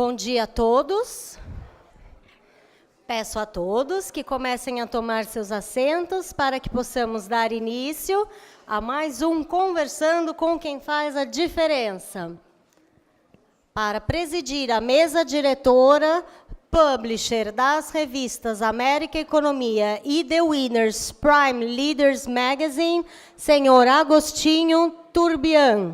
Bom dia a todos. Peço a todos que comecem a tomar seus assentos para que possamos dar início a mais um Conversando com quem faz a diferença. Para presidir a mesa diretora, publisher das revistas América Economia e The Winners Prime Leaders Magazine, senhor Agostinho Turbian.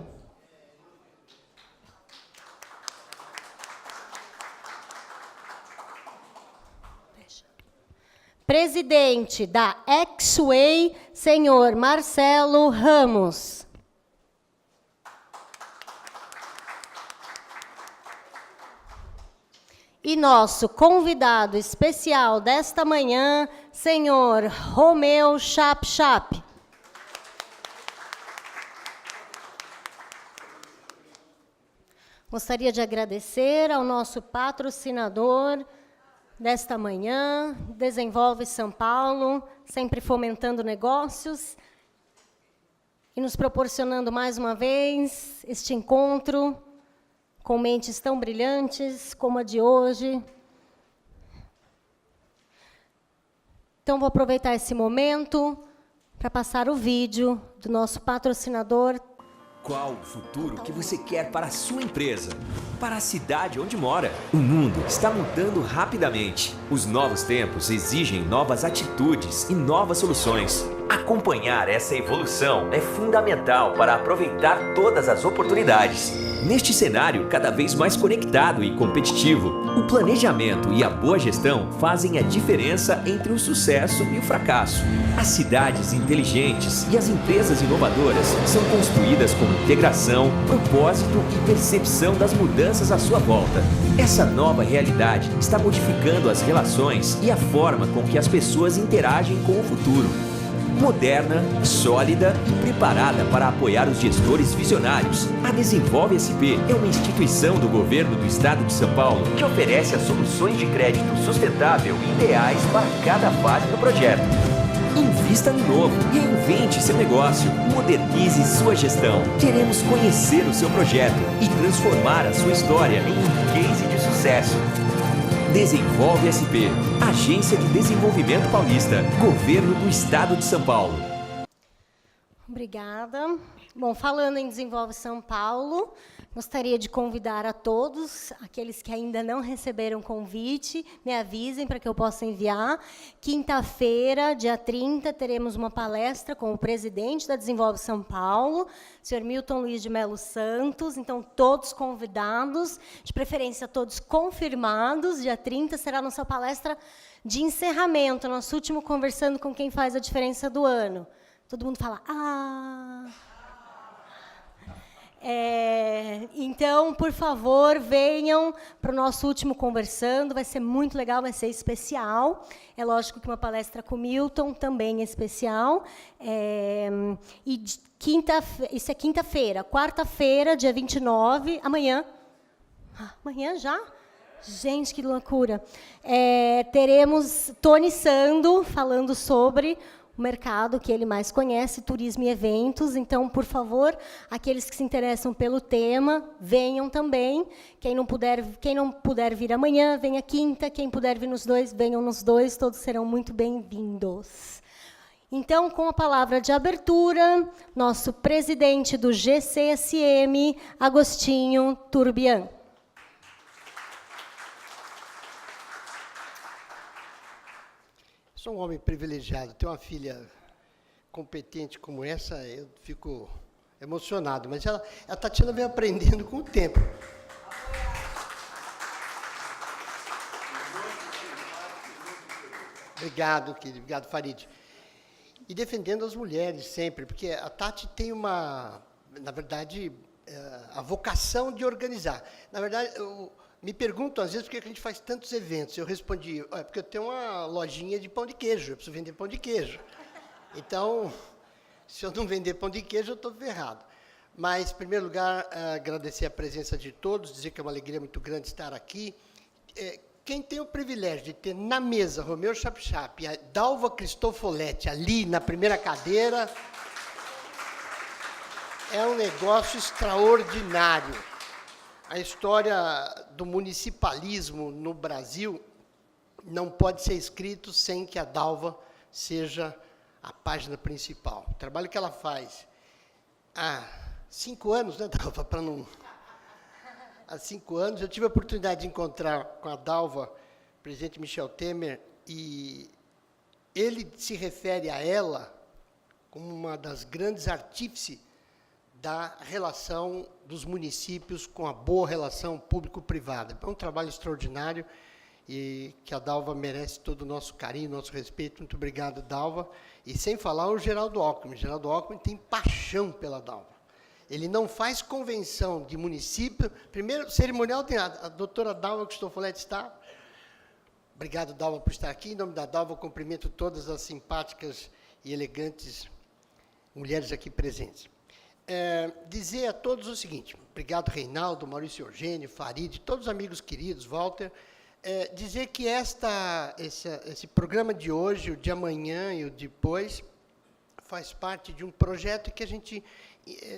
Presidente da X-Way, senhor Marcelo Ramos. E nosso convidado especial desta manhã, senhor Romeu Chap. Gostaria de agradecer ao nosso patrocinador desta manhã, Desenvolve São Paulo, sempre fomentando negócios e nos proporcionando mais uma vez este encontro com mentes tão brilhantes como a de hoje. Então, vou aproveitar esse momento para passar o vídeo do nosso patrocinador. Qual o futuro que você quer para a sua empresa? Para a cidade onde mora? O mundo está mudando rapidamente. Os novos tempos exigem novas atitudes e novas soluções. Acompanhar essa evolução é fundamental para aproveitar todas as oportunidades. Neste cenário cada vez mais conectado e competitivo, o planejamento e a boa gestão fazem a diferença entre o sucesso e o fracasso. As cidades inteligentes e as empresas inovadoras são construídas com integração, propósito e percepção das mudanças à sua volta. Essa nova realidade está modificando as relações e a forma com que as pessoas interagem com o futuro. Moderna, sólida e preparada para apoiar os gestores visionários, a Desenvolve SP é uma instituição do governo do estado de São Paulo que oferece as soluções de crédito sustentável ideais para cada fase do projeto. Invista no novo, reinvente seu negócio, modernize sua gestão. Queremos conhecer o seu projeto e transformar a sua história em um case de sucesso. Desenvolve SP, Agência de Desenvolvimento Paulista, Governo do Estado de São Paulo. Obrigada. Bom, falando em Desenvolve São Paulo, gostaria de convidar a todos, aqueles que ainda não receberam convite, me avisem para que eu possa enviar. Quinta-feira, dia 30, teremos uma palestra com o presidente da Desenvolve São Paulo, senhor Milton Luiz de Melo Santos. Então, todos convidados, de preferência todos confirmados. Dia 30 será a nossa palestra de encerramento, nosso último Conversando com quem faz a diferença do ano. Todo mundo fala, então, por favor, venham para o nosso último Conversando, vai ser muito legal, vai ser especial. É lógico que uma palestra com o Milton também é especial. Isso é quinta-feira. Quarta-feira, dia 29, amanhã. Amanhã já? Gente, que loucura. Teremos Tony Sando falando sobre o mercado que ele mais conhece, turismo e eventos. Então, por favor, aqueles que se interessam pelo tema, venham também. Quem não puder vir amanhã, venha quinta. Quem puder vir nos dois, venham nos dois. Todos serão muito bem-vindos. Então, com a palavra de abertura, nosso presidente do GCSM, Agostinho Turbian. Sou um homem privilegiado, ter uma filha competente como essa, eu fico emocionado, mas a Tatiana vem aprendendo com o tempo. Obrigado, querido, obrigado, Farid. E defendendo as mulheres sempre, porque a Tati tem na verdade, a vocação de organizar. Na verdade, me perguntam, às vezes, por que a gente faz tantos eventos. Eu respondi, porque eu tenho uma lojinha de pão de queijo, eu preciso vender pão de queijo. Então, se eu não vender pão de queijo, eu estou ferrado. Mas, em primeiro lugar, agradecer a presença de todos, dizer que é uma alegria muito grande estar aqui. Quem tem o privilégio de ter na mesa Romeu Chap e a Dalva Cristofoletti ali na primeira cadeira, é um negócio extraordinário. a história do municipalismo no Brasil não pode ser escrito sem que a Dalva seja a página principal. O trabalho que ela faz há 5 anos, né, Dalva, para não... Há 5 anos, eu tive a oportunidade de encontrar com a Dalva, o presidente Michel Temer, e ele se refere a ela como uma das grandes artífices da relação dos municípios com a boa relação público-privada. É um trabalho extraordinário e que a Dalva merece todo o nosso carinho, nosso respeito. Muito obrigado, Dalva. E sem falar o Geraldo Alckmin. Geraldo Alckmin tem paixão pela Dalva. Ele não faz convenção de município. Primeiro, cerimonial tem a doutora Dalva Cristofoletti está. Obrigado, Dalva, por estar aqui. Em nome da Dalva, eu cumprimento todas as simpáticas e elegantes mulheres aqui presentes. Dizer a todos o seguinte, obrigado, Reinaldo, Maurício Eugênio, Farid, todos os amigos queridos, Walter, dizer que esse programa de hoje, o de amanhã e o de depois, faz parte de um projeto que a gente...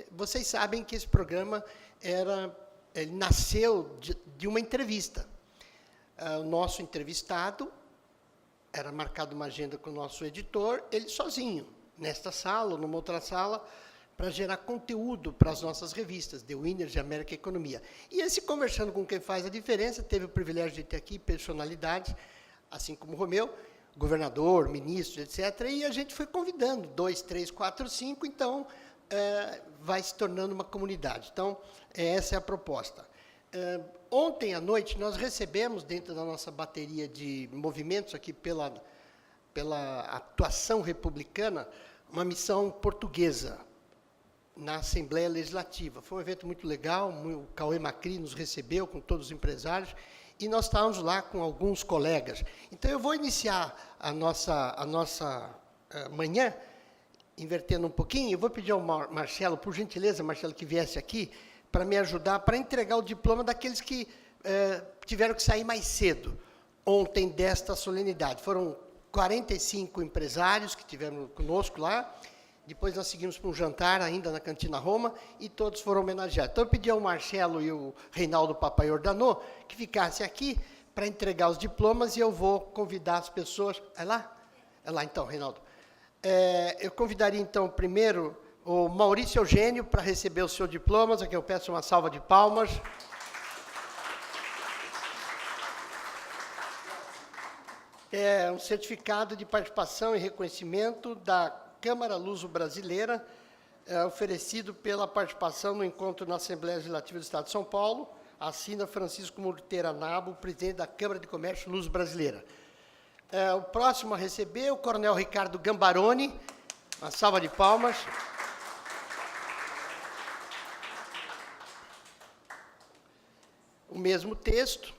Vocês sabem que esse programa ele nasceu de uma entrevista. O nosso entrevistado era marcado uma agenda com o nosso editor, ele sozinho, nesta sala ou numa outra sala, para gerar conteúdo para as nossas revistas, The Winners e América Economia. E esse Conversando com Quem Faz a Diferença teve o privilégio de ter aqui personalidades, assim como o Romeu, governador, ministro, etc. E a gente foi convidando, 2, 3, 4, 5, então vai se tornando uma comunidade. Então, essa é a proposta. Ontem à noite, nós recebemos, dentro da nossa bateria de movimentos aqui pela atuação republicana, uma missão portuguesa na Assembleia Legislativa. Foi um evento muito legal, o Cauê Macri nos recebeu com todos os empresários, e nós estávamos lá com alguns colegas. Então, eu vou iniciar a nossa manhã, invertendo um pouquinho. Eu vou pedir ao Marcelo, por gentileza, Marcelo, que viesse aqui, para me ajudar, para entregar o diploma daqueles que tiveram que sair mais cedo, ontem, desta solenidade. Foram 45 empresários que tiveram conosco lá. Depois nós seguimos para um jantar ainda na Cantina Roma e todos foram homenageados. Então, eu pedi ao Marcelo e o Reinaldo Papai Ordanô que ficassem aqui para entregar os diplomas e eu vou convidar as pessoas... É lá? É lá, então, Reinaldo. Eu convidaria, então, primeiro o Maurício Eugênio para receber o seu diploma. Aqui eu peço uma salva de palmas. É um certificado de participação e reconhecimento da Câmara Luso-Brasileira, oferecido pela participação no encontro na Assembleia Legislativa do Estado de São Paulo. Assina Francisco Murteira Nabo, presidente da Câmara de Comércio Luso-Brasileira. O próximo a receber, o Coronel Ricardo Gambaroni. Uma salva de palmas. O mesmo texto.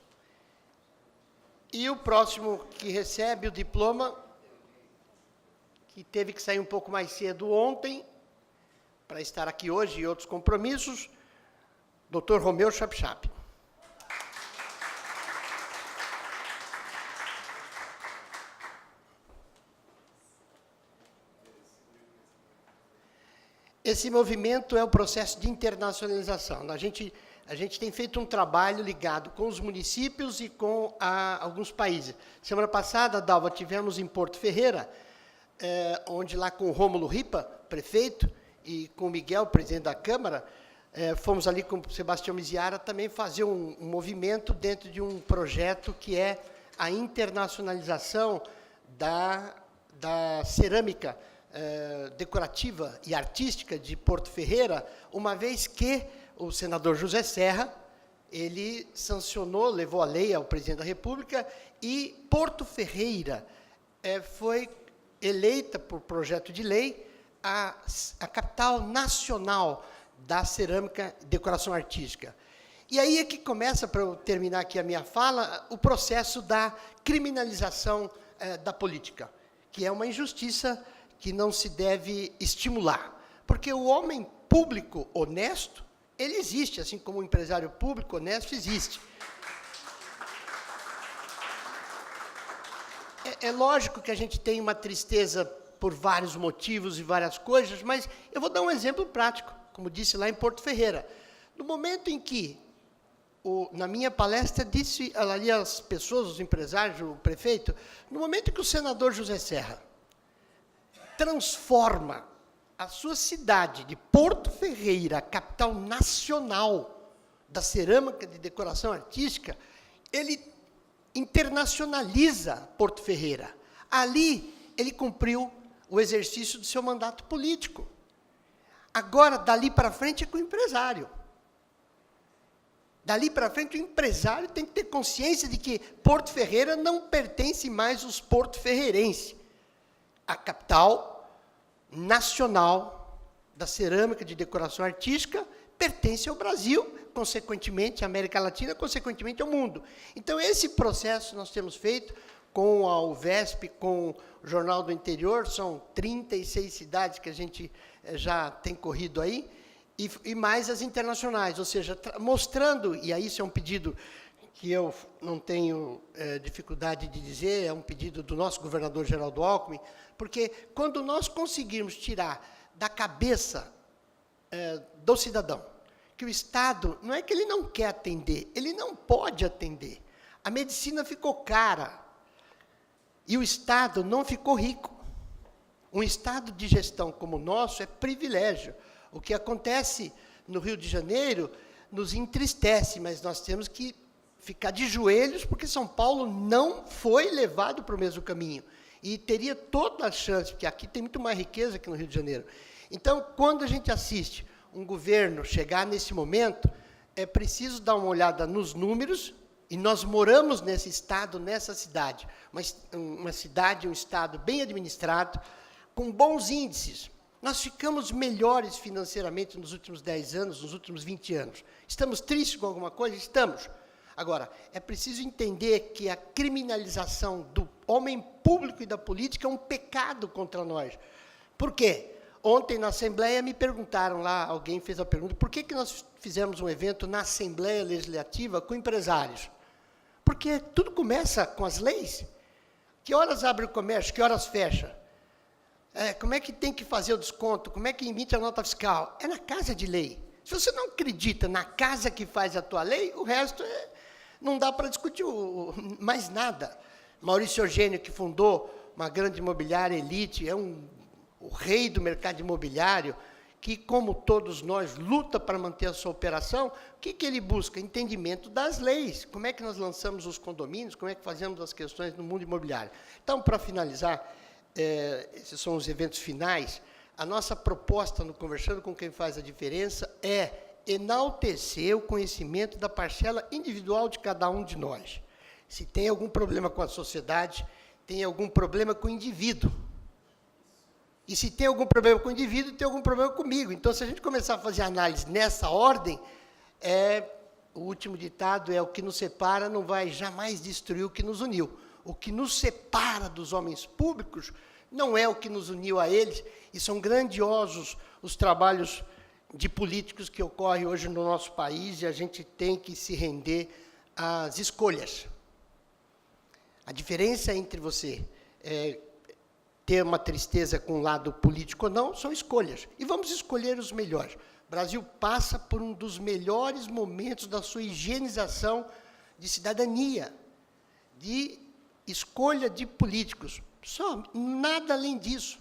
E o próximo que recebe o diploma, que teve que sair um pouco mais cedo ontem, para estar aqui hoje e outros compromissos, Dr. Romeu Chapchap. Esse movimento é o processo de internacionalização. A gente tem feito um trabalho ligado com os municípios e com alguns países. Semana passada, Dalva, tivemos em Porto Ferreira, onde lá com o Rômulo Ripa, prefeito, e com o Miguel, presidente da Câmara, fomos ali com o Sebastião Miziara também fazer um movimento dentro de um projeto que é a internacionalização da cerâmica decorativa e artística de Porto Ferreira, uma vez que o senador José Serra, ele sancionou, levou a lei ao presidente da República, e Porto Ferreira foi eleita por projeto de lei a capital nacional da cerâmica e decoração artística. E aí é que começa, para eu terminar aqui a minha fala, o processo da criminalização da política, que é uma injustiça que não se deve estimular. Porque o homem público honesto, ele existe, assim como o empresário público honesto existe. É lógico que a gente tem uma tristeza por vários motivos e várias coisas, mas eu vou dar um exemplo prático, como disse lá em Porto Ferreira. No momento em que na minha palestra, disse ali às pessoas, os empresários, o prefeito, no momento que o senador José Serra transforma a sua cidade de Porto Ferreira, capital nacional da cerâmica de decoração artística, ele internacionaliza Porto Ferreira. Ali, ele cumpriu o exercício do seu mandato político. Agora, dali para frente, é com o empresário. Dali para frente, o empresário tem que ter consciência de que Porto Ferreira não pertence mais aos porto-ferreirenses. A capital nacional da cerâmica de decoração artística pertence ao Brasil, consequentemente, à América Latina, consequentemente, ao mundo. Então, esse processo nós temos feito com a UVESP, com o Jornal do Interior, são 36 cidades que a gente já tem corrido aí, e mais as internacionais, ou seja, mostrando, e aí isso é um pedido que eu não tenho dificuldade de dizer, é um pedido do nosso governador Geraldo Alckmin, porque quando nós conseguirmos tirar da cabeça do cidadão que o Estado, não é que ele não quer atender, ele não pode atender. A medicina ficou cara e o Estado não ficou rico. Um Estado de gestão como o nosso é privilégio. O que acontece no Rio de Janeiro nos entristece, mas nós temos que ficar de joelhos, porque São Paulo não foi levado para o mesmo caminho. E teria toda a chance, porque aqui tem muito mais riqueza que no Rio de Janeiro. Então, quando a gente assiste um governo chegar nesse momento, é preciso dar uma olhada nos números, e nós moramos nesse estado, nessa cidade. Uma cidade, um estado bem administrado, com bons índices. Nós ficamos melhores financeiramente nos últimos 10 anos, nos últimos 20 anos. Estamos tristes com alguma coisa? Estamos. Agora, é preciso entender que a criminalização do homem público e da política é um pecado contra nós. Por quê? Ontem, na Assembleia, me perguntaram lá, alguém fez a pergunta, por que nós fizemos um evento na Assembleia Legislativa com empresários? Porque tudo começa com as leis. Que horas abre o comércio, que horas fecha? Como é que tem que fazer o desconto? Como é que emite a nota fiscal? É na casa de lei. Se você não acredita na casa que faz a tua lei, o resto não dá para discutir mais nada. Maurício Eugênio, que fundou uma grande imobiliária elite, é o rei do mercado imobiliário, que, como todos nós, luta para manter a sua operação. O que ele busca? Entendimento das leis. Como é que nós lançamos os condomínios, como é que fazemos as questões no mundo imobiliário. Então, para finalizar, esses são os eventos finais, a nossa proposta no Conversando com Quem Faz a Diferença é enaltecer o conhecimento da parcela individual de cada um de nós. Se tem algum problema com a sociedade, tem algum problema com o indivíduo. E se tem algum problema com o indivíduo, tem algum problema comigo. Então, se a gente começar a fazer análise nessa ordem, o último ditado é: o que nos separa não vai jamais destruir o que nos uniu. O que nos separa dos homens públicos não é o que nos uniu a eles, e são grandiosos os trabalhos de políticos que ocorrem hoje no nosso país, e a gente tem que se render às escolhas. A diferença entre você ter uma tristeza com o lado político ou não, são escolhas. E vamos escolher os melhores. O Brasil passa por um dos melhores momentos da sua higienização de cidadania, de escolha de políticos. Só, nada além disso.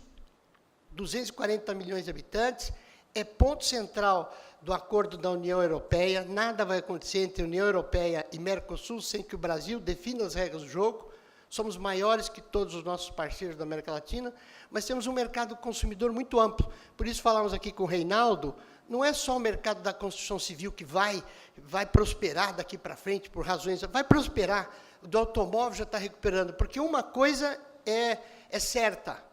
240 milhões de habitantes, é ponto central do acordo da União Europeia, nada vai acontecer entre União Europeia e Mercosul sem que o Brasil defina as regras do jogo. Somos maiores que todos os nossos parceiros da América Latina, mas temos um mercado consumidor muito amplo. Por isso, falamos aqui com o Reinaldo, não é só o mercado da construção civil que vai prosperar daqui para frente, por razões... Vai prosperar, o do automóvel já está recuperando, porque uma coisa é certa: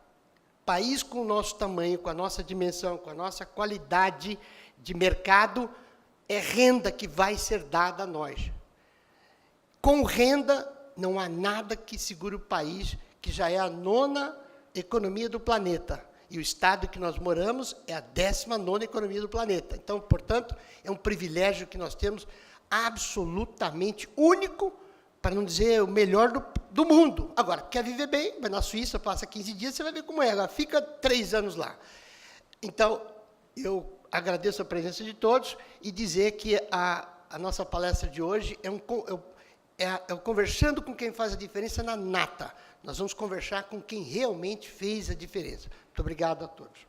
país com o nosso tamanho, com a nossa dimensão, com a nossa qualidade de mercado, é renda que vai ser dada a nós. Com renda, não há nada que segure o país, que já é a 9ª economia do planeta. E o estado que nós moramos é a 19ª economia do planeta. Então, portanto, é um privilégio que nós temos absolutamente único, para não dizer o melhor do mundo. Agora, quer viver bem, vai na Suíça, passa 15 dias, você vai ver como é. Agora, fica 3 anos lá. Então, eu agradeço a presença de todos e dizer que a nossa palestra de hoje é conversando com quem faz a diferença na nata. Nós vamos conversar com quem realmente fez a diferença. Muito obrigado a todos.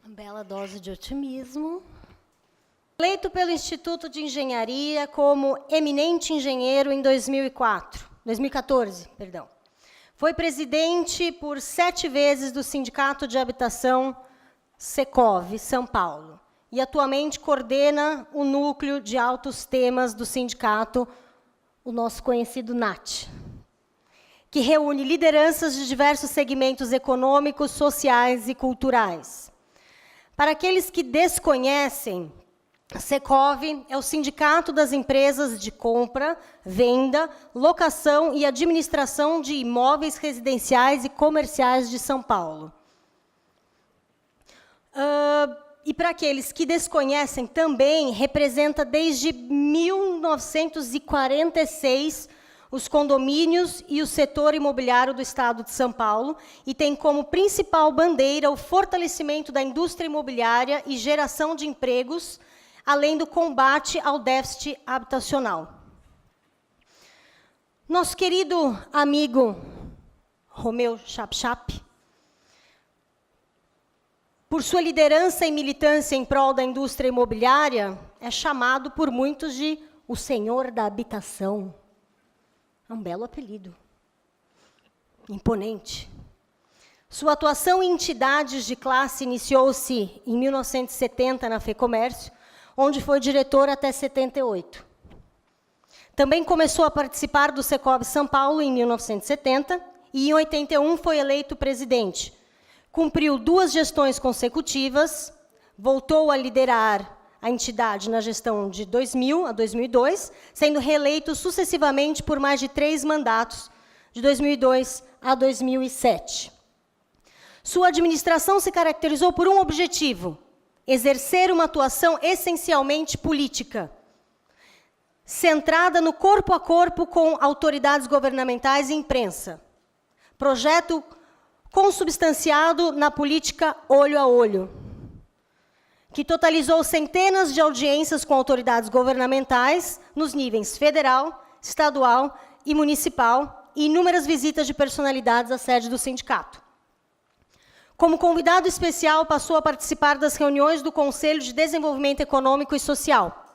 Uma bela dose de otimismo. Eleito pelo Instituto de Engenharia como eminente engenheiro em 2014. Foi presidente por 7 vezes do Sindicato de Habitação Secov, São Paulo. E atualmente coordena o núcleo de altos temas do sindicato, o nosso conhecido NAT, que reúne lideranças de diversos segmentos econômicos, sociais e culturais. Para aqueles que desconhecem, a Secov é o sindicato das empresas de compra, venda, locação e administração de imóveis residenciais e comerciais de São Paulo. E para aqueles que desconhecem, também representa desde 1946 os condomínios e o setor imobiliário do Estado de São Paulo e tem como principal bandeira o fortalecimento da indústria imobiliária e geração de empregos, além do combate ao déficit habitacional. Nosso querido amigo Romeu Chapchap, por sua liderança e militância em prol da indústria imobiliária, é chamado por muitos de o Senhor da Habitação. É um belo apelido. Imponente. Sua atuação em entidades de classe iniciou-se em 1970 na FEComércio, onde foi diretor até 78. Também começou a participar do Secov São Paulo em 1970 e em 81 foi eleito presidente. Cumpriu 2 gestões consecutivas, voltou a liderar a entidade na gestão de 2000 a 2002, sendo reeleito sucessivamente por mais de 3 mandatos, de 2002 a 2007. Sua administração se caracterizou por um objetivo: exercer uma atuação essencialmente política, centrada no corpo a corpo com autoridades governamentais e imprensa. Projeto consubstanciado na política olho a olho, que totalizou centenas de audiências com autoridades governamentais nos níveis federal, estadual e municipal e inúmeras visitas de personalidades à sede do sindicato. Como convidado especial, passou a participar das reuniões do Conselho de Desenvolvimento Econômico e Social,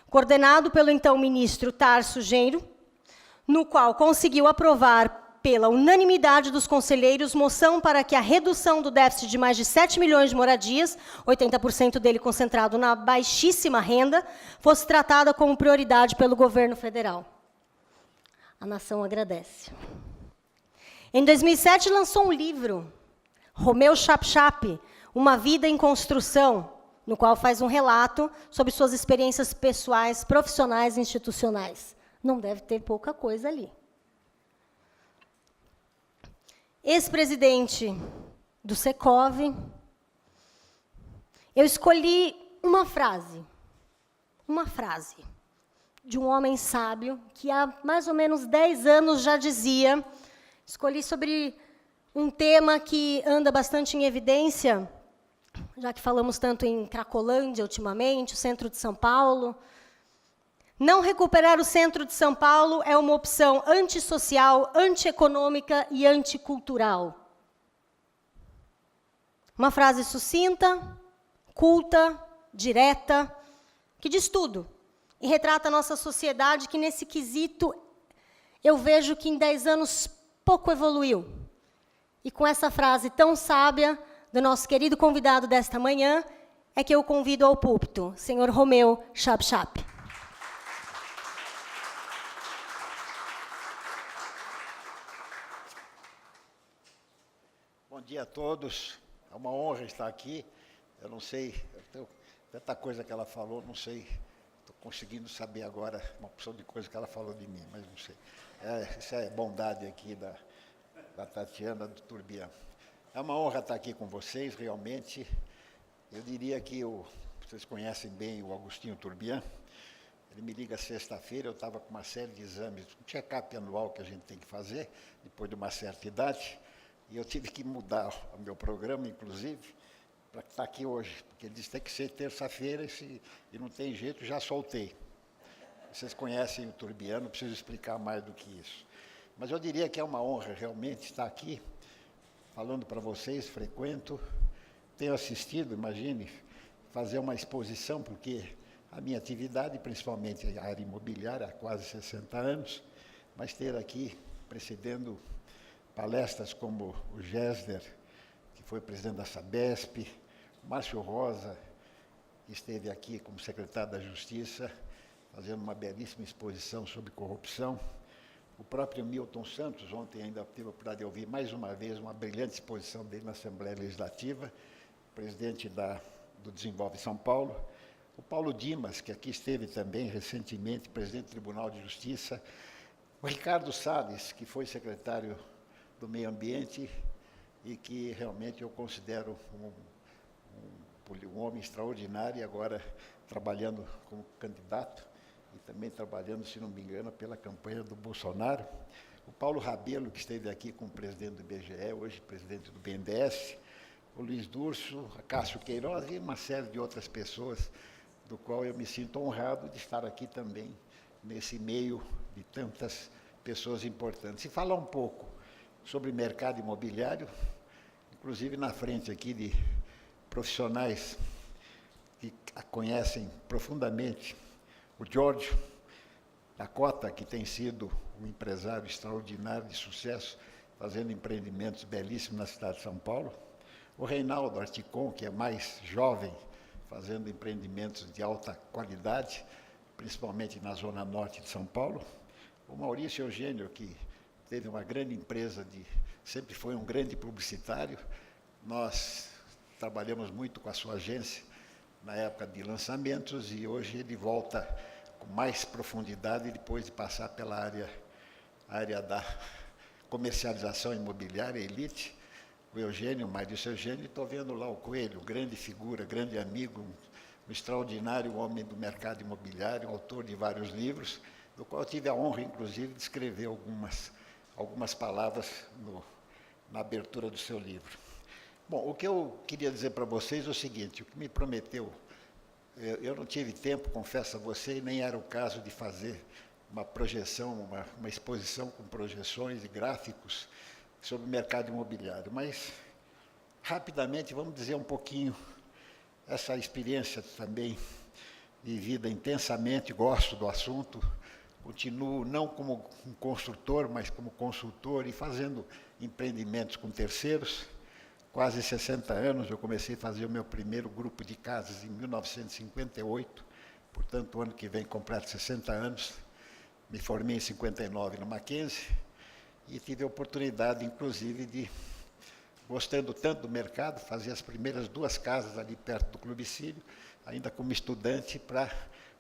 coordenado pelo então ministro Tarso Genro, no qual conseguiu aprovar pela unanimidade dos conselheiros moção para que a redução do déficit de mais de 7 milhões de moradias, 80% dele concentrado na baixíssima renda, fosse tratada como prioridade pelo governo federal. A nação agradece. Em 2007, lançou um livro, Romeu Chapchap, Uma Vida em Construção, no qual faz um relato sobre suas experiências pessoais, profissionais e institucionais. Não deve ter pouca coisa ali. Ex-presidente do Secov, eu escolhi uma frase de um homem sábio que há mais ou menos 10 anos já dizia, escolhi sobre um tema que anda bastante em evidência, já que falamos tanto em Cracolândia ultimamente, o centro de São Paulo. Não recuperar o centro de São Paulo é uma opção antissocial, antieconômica e anticultural. Uma frase sucinta, culta, direta, que diz tudo e retrata a nossa sociedade que, nesse quesito, eu vejo que em 10 anos pouco evoluiu. E com essa frase tão sábia do nosso querido convidado desta manhã, é que eu convido ao púlpito, senhor Romeu Chapchap. Bom dia a todos, é uma honra estar aqui. Eu não sei, tanta coisa que ela falou, não sei, estou conseguindo saber agora uma porção de coisa que ela falou de mim, mas não sei. Isso é bondade aqui da Tatiana, do Turbian. É uma honra estar aqui com vocês, realmente. Eu diria que vocês conhecem bem o Agostinho Turbian. Ele me liga sexta-feira, eu estava com uma série de exames, um check-up anual que a gente tem que fazer, depois de uma certa idade. E eu tive que mudar o meu programa, inclusive, para estar aqui hoje, porque ele disse que tem que ser terça-feira e não tem jeito, já soltei. Vocês conhecem o Turbiano, não preciso explicar mais do que isso. Mas eu diria que é uma honra realmente estar aqui, falando para vocês, frequento, tenho assistido, imagine, fazer uma exposição, porque a minha atividade, principalmente a área imobiliária, há quase 60 anos, mas ter aqui, precedendo palestras como o Gessner, que foi presidente da Sabesp, o Márcio Rosa, que esteve aqui como secretário da Justiça, fazendo uma belíssima exposição sobre corrupção, o próprio Milton Santos, ontem ainda tive a oportunidade de ouvir mais uma vez uma brilhante exposição dele na Assembleia Legislativa, presidente do Desenvolve São Paulo, o Paulo Dimas, que aqui esteve também recentemente, presidente do Tribunal de Justiça, o Ricardo Salles, que foi secretário do Meio Ambiente e que realmente eu considero um homem extraordinário e agora trabalhando como candidato e também trabalhando, se não me engano, pela campanha do Bolsonaro. O Paulo Rabelo, que esteve aqui como presidente do IBGE, hoje presidente do BNDES, o Luiz Durso, a Cássio Queiroz e uma série de outras pessoas, do qual eu me sinto honrado de estar aqui também, nesse meio de tantas pessoas importantes. E falar um pouco sobre mercado imobiliário, inclusive na frente aqui de profissionais que a conhecem profundamente, o Giorgio da Cota, que tem sido um empresário extraordinário de sucesso, fazendo empreendimentos belíssimos na cidade de São Paulo, o Reinaldo Articon, que é mais jovem, fazendo empreendimentos de alta qualidade, principalmente na zona norte de São Paulo, o Maurício Eugênio, que teve uma grande empresa, sempre foi um grande publicitário, nós trabalhamos muito com a sua agência na época de lançamentos e hoje ele volta com mais profundidade depois de passar pela área da comercialização imobiliária, elite, o Eugênio, o Maurício Eugênio, e estou vendo lá o Coelho, grande figura, grande amigo, um extraordinário homem do mercado imobiliário, autor de vários livros, do qual eu tive a honra, inclusive, de escrever algumas palavras na abertura do seu livro. Bom, o que eu queria dizer para vocês é o seguinte, o que me prometeu, eu não tive tempo, confesso a você, e nem era o caso de fazer uma projeção, uma exposição com projeções e gráficos sobre o mercado imobiliário, mas, rapidamente, vamos dizer um pouquinho, essa experiência também vivida intensamente, gosto do assunto, continuo não como um construtor, mas como consultor e fazendo empreendimentos com terceiros. Quase 60 anos, eu comecei a fazer o meu primeiro grupo de casas em 1958, portanto, o ano que vem completo 60 anos. Me formei em 59 no Mackenzie e tive a oportunidade, inclusive, de, gostando tanto do mercado, fazer as primeiras 2 casas ali perto do Clube Círio, ainda como estudante, para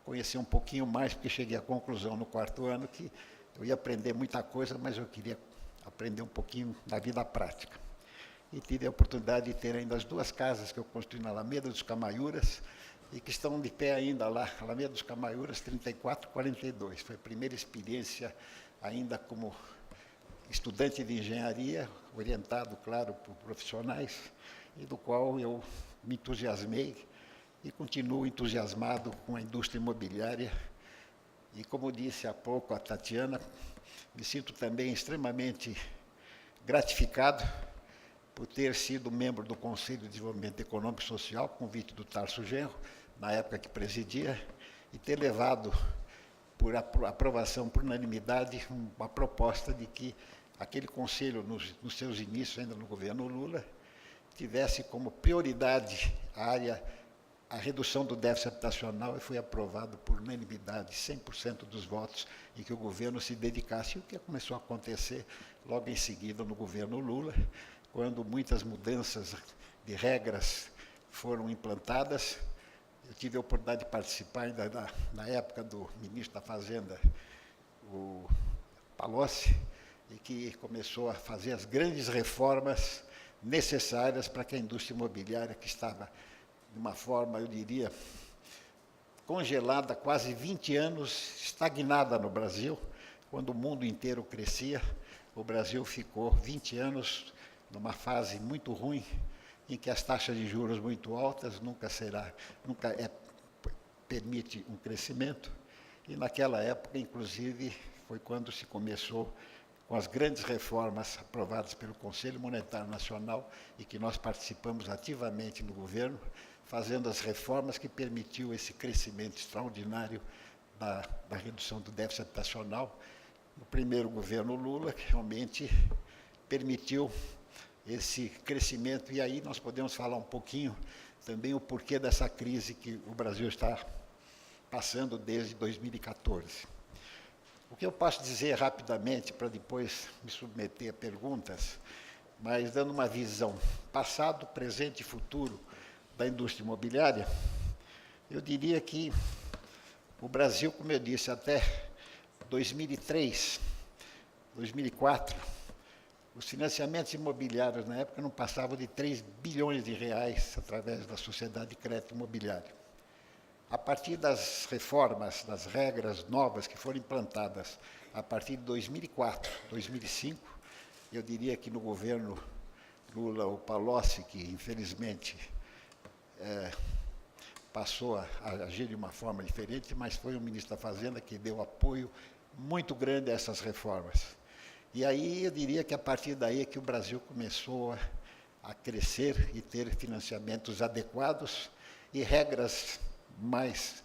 conhecer um pouquinho mais, porque cheguei à conclusão no 4º ano que eu ia aprender muita coisa, mas eu queria aprender um pouquinho da vida prática. E tive a oportunidade de ter ainda as 2 casas que eu construí na Alameda dos Camaiuras e que estão de pé ainda lá, Alameda dos Camaiuras 3442. Foi a primeira experiência ainda como estudante de engenharia, orientado, claro, por profissionais, e do qual eu me entusiasmei e continuo entusiasmado com a indústria imobiliária. E como disse há pouco a Tatiana, me sinto também extremamente gratificado por ter sido membro do Conselho de Desenvolvimento Econômico e Social, convite do Tarso Genro, na época que presidia, e ter levado por aprovação por unanimidade uma proposta de que aquele conselho, nos seus inícios, ainda no governo Lula, tivesse como prioridade a redução do déficit habitacional, e foi aprovado por unanimidade, 100% dos votos, e que o governo se dedicasse, o que começou a acontecer logo em seguida no governo Lula, quando muitas mudanças de regras foram implantadas. Eu tive a oportunidade de participar ainda na época do ministro da Fazenda, o Palocci, e que começou a fazer as grandes reformas necessárias para que a indústria imobiliária, que estava de uma forma, eu diria, congelada há quase 20 anos, estagnada no Brasil, quando o mundo inteiro crescia, o Brasil ficou 20 anos numa fase muito ruim, em que as taxas de juros muito altas permite um crescimento. E naquela época, inclusive, foi quando se começou com as grandes reformas aprovadas pelo Conselho Monetário Nacional e que nós participamos ativamente no governo, fazendo as reformas que permitiu esse crescimento extraordinário da redução do déficit habitacional. O primeiro governo Lula, que realmente permitiu esse crescimento, e aí nós podemos falar um pouquinho também o porquê dessa crise que o Brasil está passando desde 2014. O que eu posso dizer rapidamente, para depois me submeter a perguntas, mas dando uma visão passado, presente e futuro da indústria imobiliária, eu diria que o Brasil, como eu disse, até 2003, 2004, os financiamentos imobiliários na época não passavam de 3 bilhões de reais através da Sociedade de Crédito Imobiliário. A partir das reformas, das regras novas que foram implantadas a partir de 2004, 2005, eu diria que no governo Lula, o Palocci, que infelizmente passou a agir de uma forma diferente, mas foi o ministro da Fazenda que deu apoio muito grande a essas reformas. E aí eu diria que a partir daí é que o Brasil começou a crescer e ter financiamentos adequados e regras mais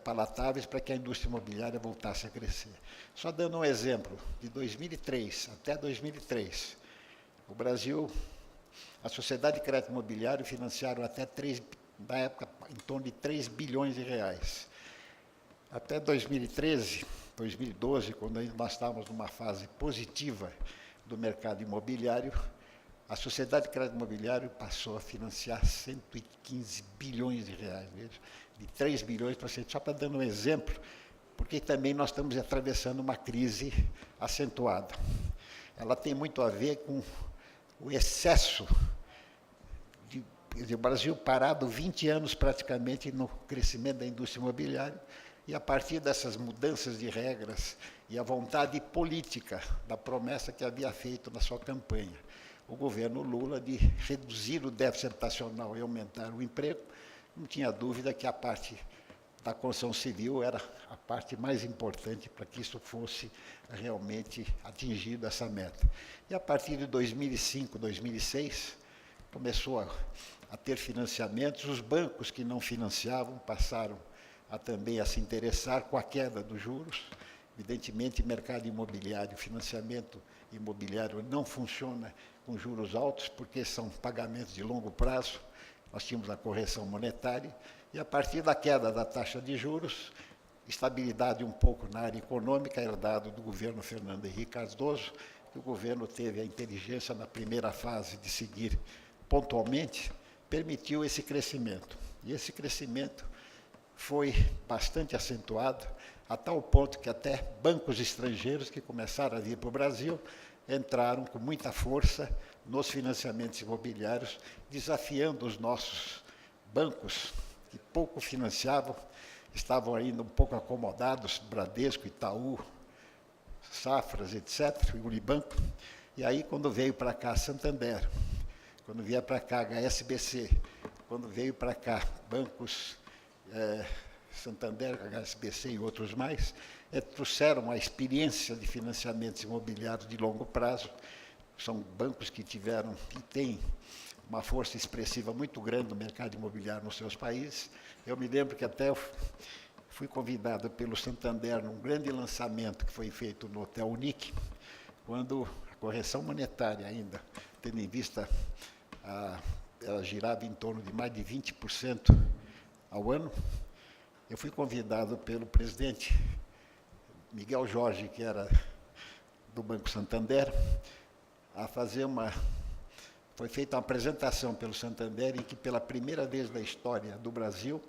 palatáveis para que a indústria imobiliária voltasse a crescer. Só dando um exemplo, de 2003 até 2003, o Brasil, a Sociedade de Crédito Imobiliário financiaram até na época, em torno de 3 bilhões de reais. Até 2013, 2012, quando nós estávamos numa fase positiva do mercado imobiliário, a Sociedade de Crédito Imobiliário passou a financiar 115 bilhões de reais, de 3 bilhões para 100, só para dar um exemplo, porque também nós estamos atravessando uma crise acentuada. Ela tem muito a ver com o excesso o Brasil parado 20 anos praticamente no crescimento da indústria imobiliária, e a partir dessas mudanças de regras e a vontade política da promessa que havia feito na sua campanha, o governo Lula de reduzir o déficit habitacional e aumentar o emprego, não tinha dúvida que a parte da construção civil era a parte mais importante para que isso fosse realmente atingido, essa meta. E a partir de 2005, 2006, começou a ter financiamentos, os bancos que não financiavam passaram também a se interessar com a queda dos juros. Evidentemente, mercado imobiliário, financiamento imobiliário não funciona com juros altos, porque são pagamentos de longo prazo. Nós tínhamos a correção monetária, e a partir da queda da taxa de juros, estabilidade um pouco na área econômica, herdado do governo Fernando Henrique Cardoso, que o governo teve a inteligência na primeira fase de seguir pontualmente, permitiu esse crescimento. E esse crescimento foi bastante acentuado, a tal ponto que até bancos estrangeiros que começaram a vir para o Brasil entraram com muita força nos financiamentos imobiliários, desafiando os nossos bancos, que pouco financiavam, estavam ainda um pouco acomodados, Bradesco, Itaú, Safras, etc., e Unibanco. E aí, quando veio para cá Santander, quando vier para cá HSBC, quando veio para cá bancos Santander, HSBC e outros mais, trouxeram a experiência de financiamentos imobiliários de longo prazo. São bancos que tiveram e têm uma força expressiva muito grande no mercado imobiliário nos seus países. Eu me lembro que até eu fui convidado pelo Santander num grande lançamento que foi feito no Hotel Unique, quando a correção monetária ainda, tendo em vista, ela girava em torno de mais de 20% ao ano. Eu fui convidado pelo presidente Miguel Jorge, que era do Banco Santander, a fazer foi feita uma apresentação pelo Santander em que, pela primeira vez na história do Brasil,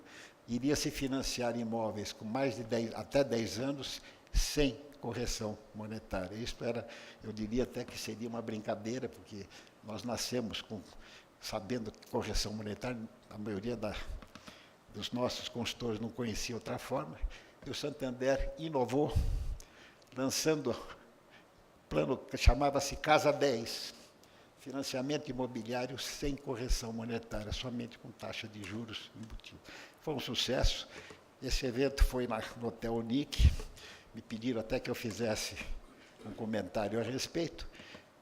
iria se financiar imóveis com mais de até 10 anos sem correção monetária. Isso era, eu diria até que seria uma brincadeira, porque nós nascemos sabendo que correção monetária, a maioria dos nossos consultores não conhecia outra forma, e o Santander inovou, lançando plano que chamava-se Casa 10, financiamento imobiliário sem correção monetária, somente com taxa de juros embutida. Foi um sucesso. Esse evento foi no Hotel Unique, me pediram até que eu fizesse um comentário a respeito,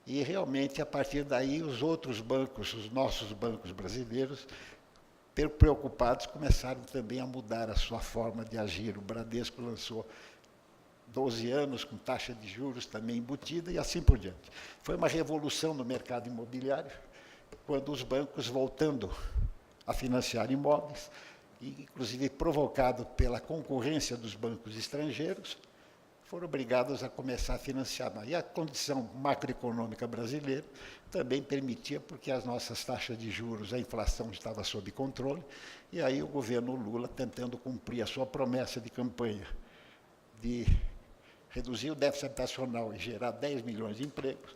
e realmente, a partir daí, os outros bancos, os nossos bancos brasileiros, preocupados, começaram também a mudar a sua forma de agir. O Bradesco lançou 12 anos com taxa de juros também embutida e assim por diante. Foi uma revolução no mercado imobiliário, quando os bancos, voltando a financiar imóveis, e inclusive provocado pela concorrência dos bancos estrangeiros, foram obrigados a começar a financiar. E a condição macroeconômica brasileira também permitia, porque as nossas taxas de juros, a inflação estava sob controle, e aí o governo Lula, tentando cumprir a sua promessa de campanha de reduzir o déficit habitacional e gerar 10 milhões de empregos,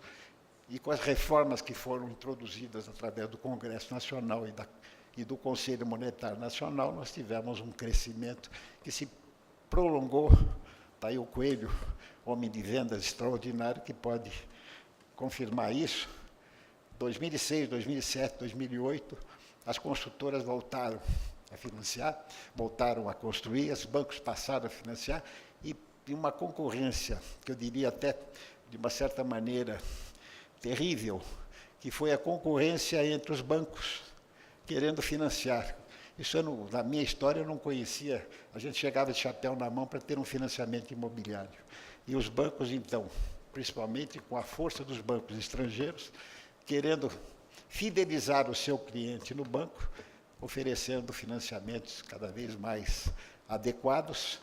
e com as reformas que foram introduzidas através do Congresso Nacional e do Conselho Monetário Nacional, nós tivemos um crescimento que se prolongou. Está aí o Coelho, homem de vendas extraordinário, que pode confirmar isso. 2006, 2007, 2008, as construtoras voltaram a financiar, voltaram a construir, os bancos passaram a financiar, e uma concorrência, que eu diria até, de uma certa maneira, terrível, que foi a concorrência entre os bancos querendo financiar. Isso, na minha história, eu não conhecia. A gente chegava de chapéu na mão para ter um financiamento imobiliário. E os bancos, então, principalmente com a força dos bancos estrangeiros, querendo fidelizar o seu cliente no banco, oferecendo financiamentos cada vez mais adequados,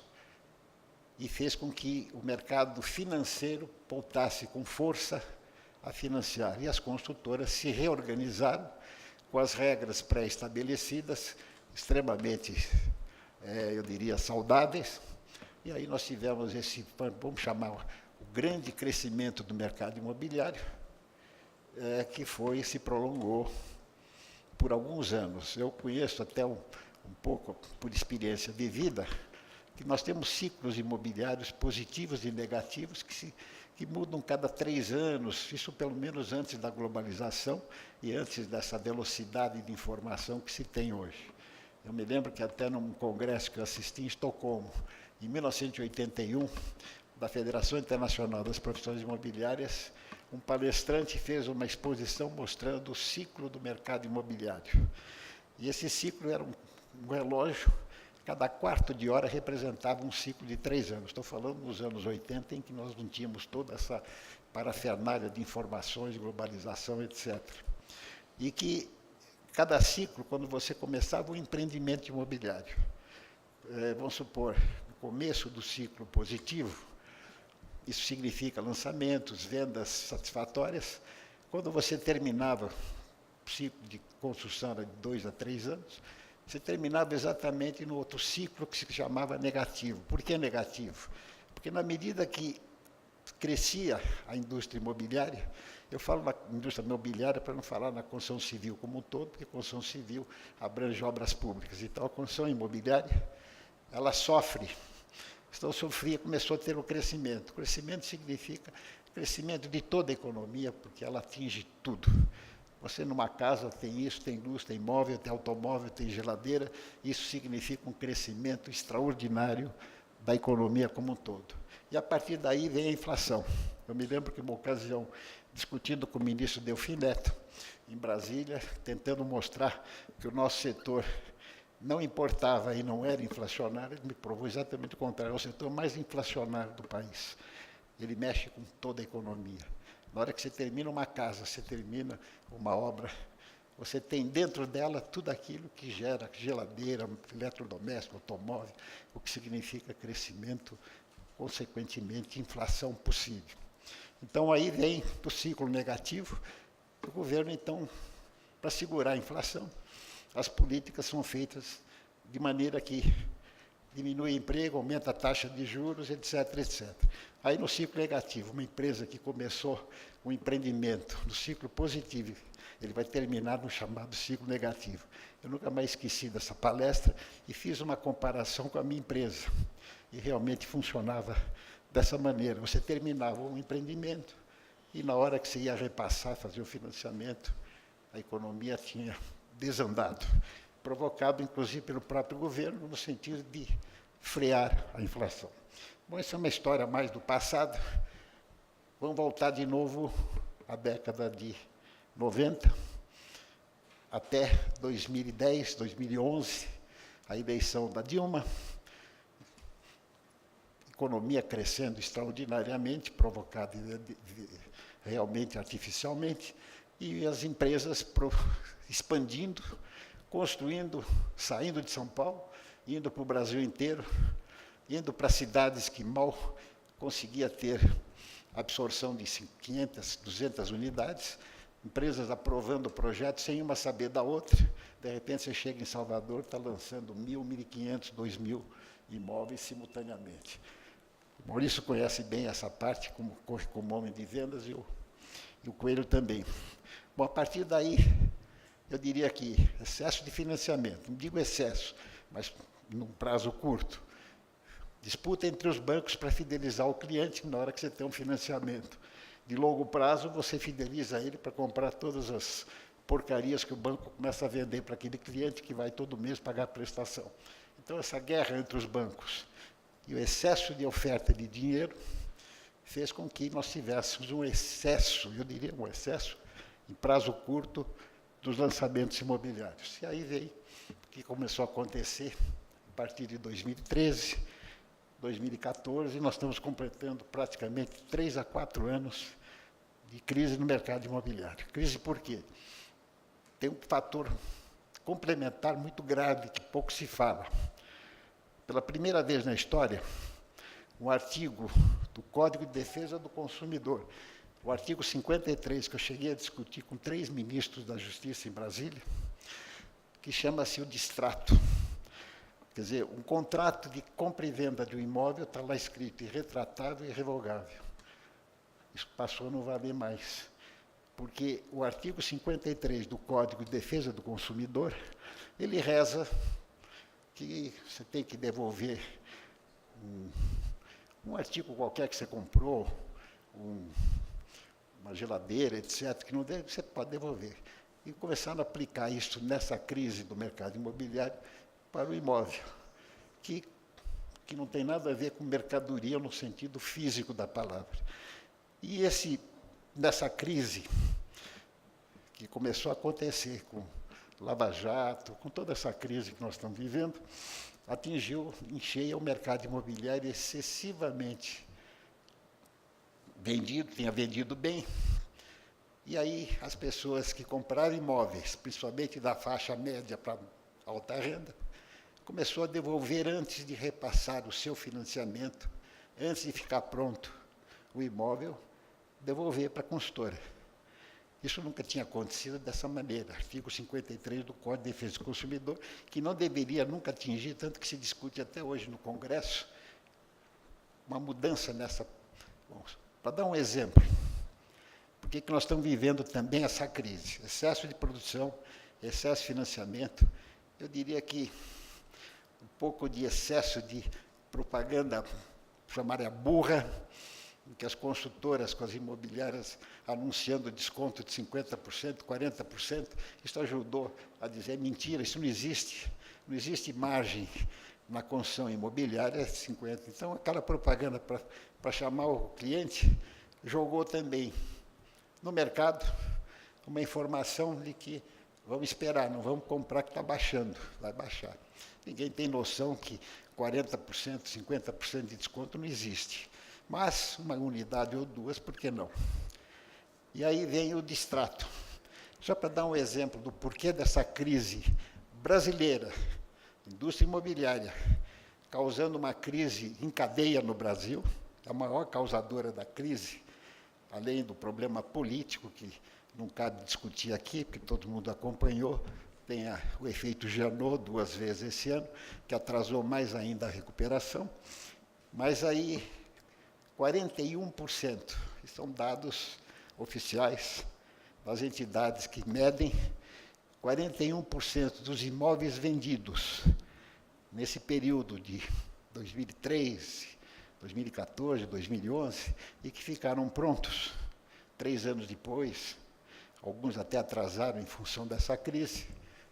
e fez com que o mercado financeiro voltasse com força a financiar. E as construtoras se reorganizaram com as regras pré-estabelecidas, extremamente, eu diria, saudáveis, e aí nós tivemos esse, vamos chamar, o grande crescimento do mercado imobiliário, que se prolongou por alguns anos. Eu conheço até um pouco, por experiência de vida, que nós temos ciclos imobiliários positivos e negativos que mudam cada 3 anos, isso pelo menos antes da globalização e antes dessa velocidade de informação que se tem hoje. Eu me lembro que até num congresso que eu assisti em Estocolmo, em 1981, da Federação Internacional das Profissões Imobiliárias, um palestrante fez uma exposição mostrando o ciclo do mercado imobiliário. E esse ciclo era um relógio, cada quarto de hora representava um ciclo de 3 anos. Estou falando nos anos 80, em que nós não tínhamos toda essa parafernália de informações, globalização, etc. E que cada ciclo, quando você começava um empreendimento imobiliário, vamos supor, no começo do ciclo positivo, isso significa lançamentos, vendas satisfatórias. Quando você terminava o ciclo de construção de 2 a 3 anos, você terminava exatamente no outro ciclo que se chamava negativo. Por que negativo? Porque na medida que crescia a indústria imobiliária, eu falo na indústria imobiliária para não falar na construção civil como um todo, porque a construção civil abrange obras públicas. Então, a construção imobiliária, ela sofre. Então, começou a ter um crescimento. O crescimento significa crescimento de toda a economia, porque ela atinge tudo. Você, numa casa, tem isso, tem luz, tem móvel, tem automóvel, tem geladeira. Isso significa um crescimento extraordinário da economia como um todo. E, a partir daí, vem a inflação. Eu me lembro que, uma ocasião, discutindo com o ministro Delfim Neto, em Brasília, tentando mostrar que o nosso setor não importava e não era inflacionário, ele me provou exatamente o contrário, é o setor mais inflacionário do país. Ele mexe com toda a economia. Na hora que você termina uma casa, você termina uma obra, você tem dentro dela tudo aquilo que gera geladeira, eletrodoméstico, automóvel, o que significa crescimento, consequentemente, inflação possível. Então, aí vem o ciclo negativo, o governo, então, para segurar a inflação, as políticas são feitas de maneira que diminui o emprego, aumenta a taxa de juros, etc., etc. Aí, no ciclo negativo, uma empresa que começou um empreendimento no ciclo positivo, ele vai terminar no chamado ciclo negativo. Eu nunca mais esqueci dessa palestra e fiz uma comparação com a minha empresa. E realmente funcionava dessa maneira. Você terminava um empreendimento e na hora que você ia repassar, fazer o financiamento, a economia tinha desandado, provocado, inclusive, pelo próprio governo, no sentido de frear a inflação. Bom, essa é uma história mais do passado. Vamos voltar de novo à década de 90, até 2010, 2011, a eleição da Dilma, economia crescendo extraordinariamente, provocada realmente artificialmente, e as empresas expandindo, construindo, saindo de São Paulo, indo para o Brasil inteiro, indo para cidades que mal conseguia ter absorção de 500, 200 unidades, empresas aprovando projetos sem uma saber da outra. De repente, você chega em Salvador, está lançando 1.000, 1.500, 2.000 imóveis simultaneamente. O Maurício conhece bem essa parte, como homem de vendas, e o Coelho também. Bom, a partir daí, eu diria que excesso de financiamento, não digo excesso, mas num prazo curto. Disputa entre os bancos para fidelizar o cliente na hora que você tem um financiamento. De longo prazo, você fideliza ele para comprar todas as porcarias que o banco começa a vender para aquele cliente que vai todo mês pagar a prestação. Então, essa guerra entre os bancos e o excesso de oferta de dinheiro fez com que nós tivéssemos um excesso, eu diria um excesso, em prazo curto, dos lançamentos imobiliários. E aí veio o que começou a acontecer a partir de 2013, 2014, nós estamos completando praticamente 3 a 4 anos de crise no mercado imobiliário. Crise por quê? Tem um fator complementar muito grave que pouco se fala. Pela primeira vez na história, um artigo do Código de Defesa do Consumidor, o artigo 53, que eu cheguei a discutir com 3 ministros da Justiça em Brasília, que chama-se o distrato. Quer dizer, um contrato de compra e venda de um imóvel está lá escrito irretratável e irrevogável. Isso passou a não valer mais, porque o artigo 53 do Código de Defesa do Consumidor, ele reza que você tem que devolver um artigo qualquer que você comprou, uma geladeira, etc., que não deve, você pode devolver. E começaram a aplicar isso nessa crise do mercado imobiliário para o imóvel, que não tem nada a ver com mercadoria no sentido físico da palavra. E nessa crise, que começou a acontecer com Lava Jato, com toda essa crise que nós estamos vivendo, atingiu em cheio o mercado imobiliário excessivamente vendido, tinha vendido bem, e aí as pessoas que compraram imóveis, principalmente da faixa média para alta renda, começou a devolver antes de repassar o seu financiamento, antes de ficar pronto o imóvel, devolver para a consultora. Isso nunca tinha acontecido dessa maneira. Artigo 53 do Código de Defesa do Consumidor, que não deveria nunca atingir, tanto que se discute até hoje no Congresso, uma mudança nessa. Para dar um exemplo, por que nós estamos vivendo também essa crise? Excesso de produção, excesso de financiamento. Eu diria que um pouco de excesso de propaganda, chamaria burra, em que as construtoras com as imobiliárias anunciando desconto de 50%, 40%, isso ajudou a dizer, mentira, isso não existe margem na construção imobiliária, 50%. Então, aquela propaganda para chamar o cliente, jogou também no mercado uma informação de que vamos esperar, não vamos comprar que está baixando, vai baixar. Ninguém tem noção que 40%, 50% de desconto não existe. Mas uma unidade ou duas, por que não? E aí vem o distrato. Só para dar um exemplo do porquê dessa crise brasileira, indústria imobiliária, causando uma crise em cadeia no Brasil, a maior causadora da crise, além do problema político, que não cabe discutir aqui, porque todo mundo acompanhou, tem o efeito Janot 2 vezes esse ano, que atrasou mais ainda a recuperação, mas aí 41%, são dados oficiais das entidades que medem, 41% dos imóveis vendidos nesse período de 2013, 2014, 2011, e que ficaram prontos, 3 anos depois, alguns até atrasaram em função dessa crise,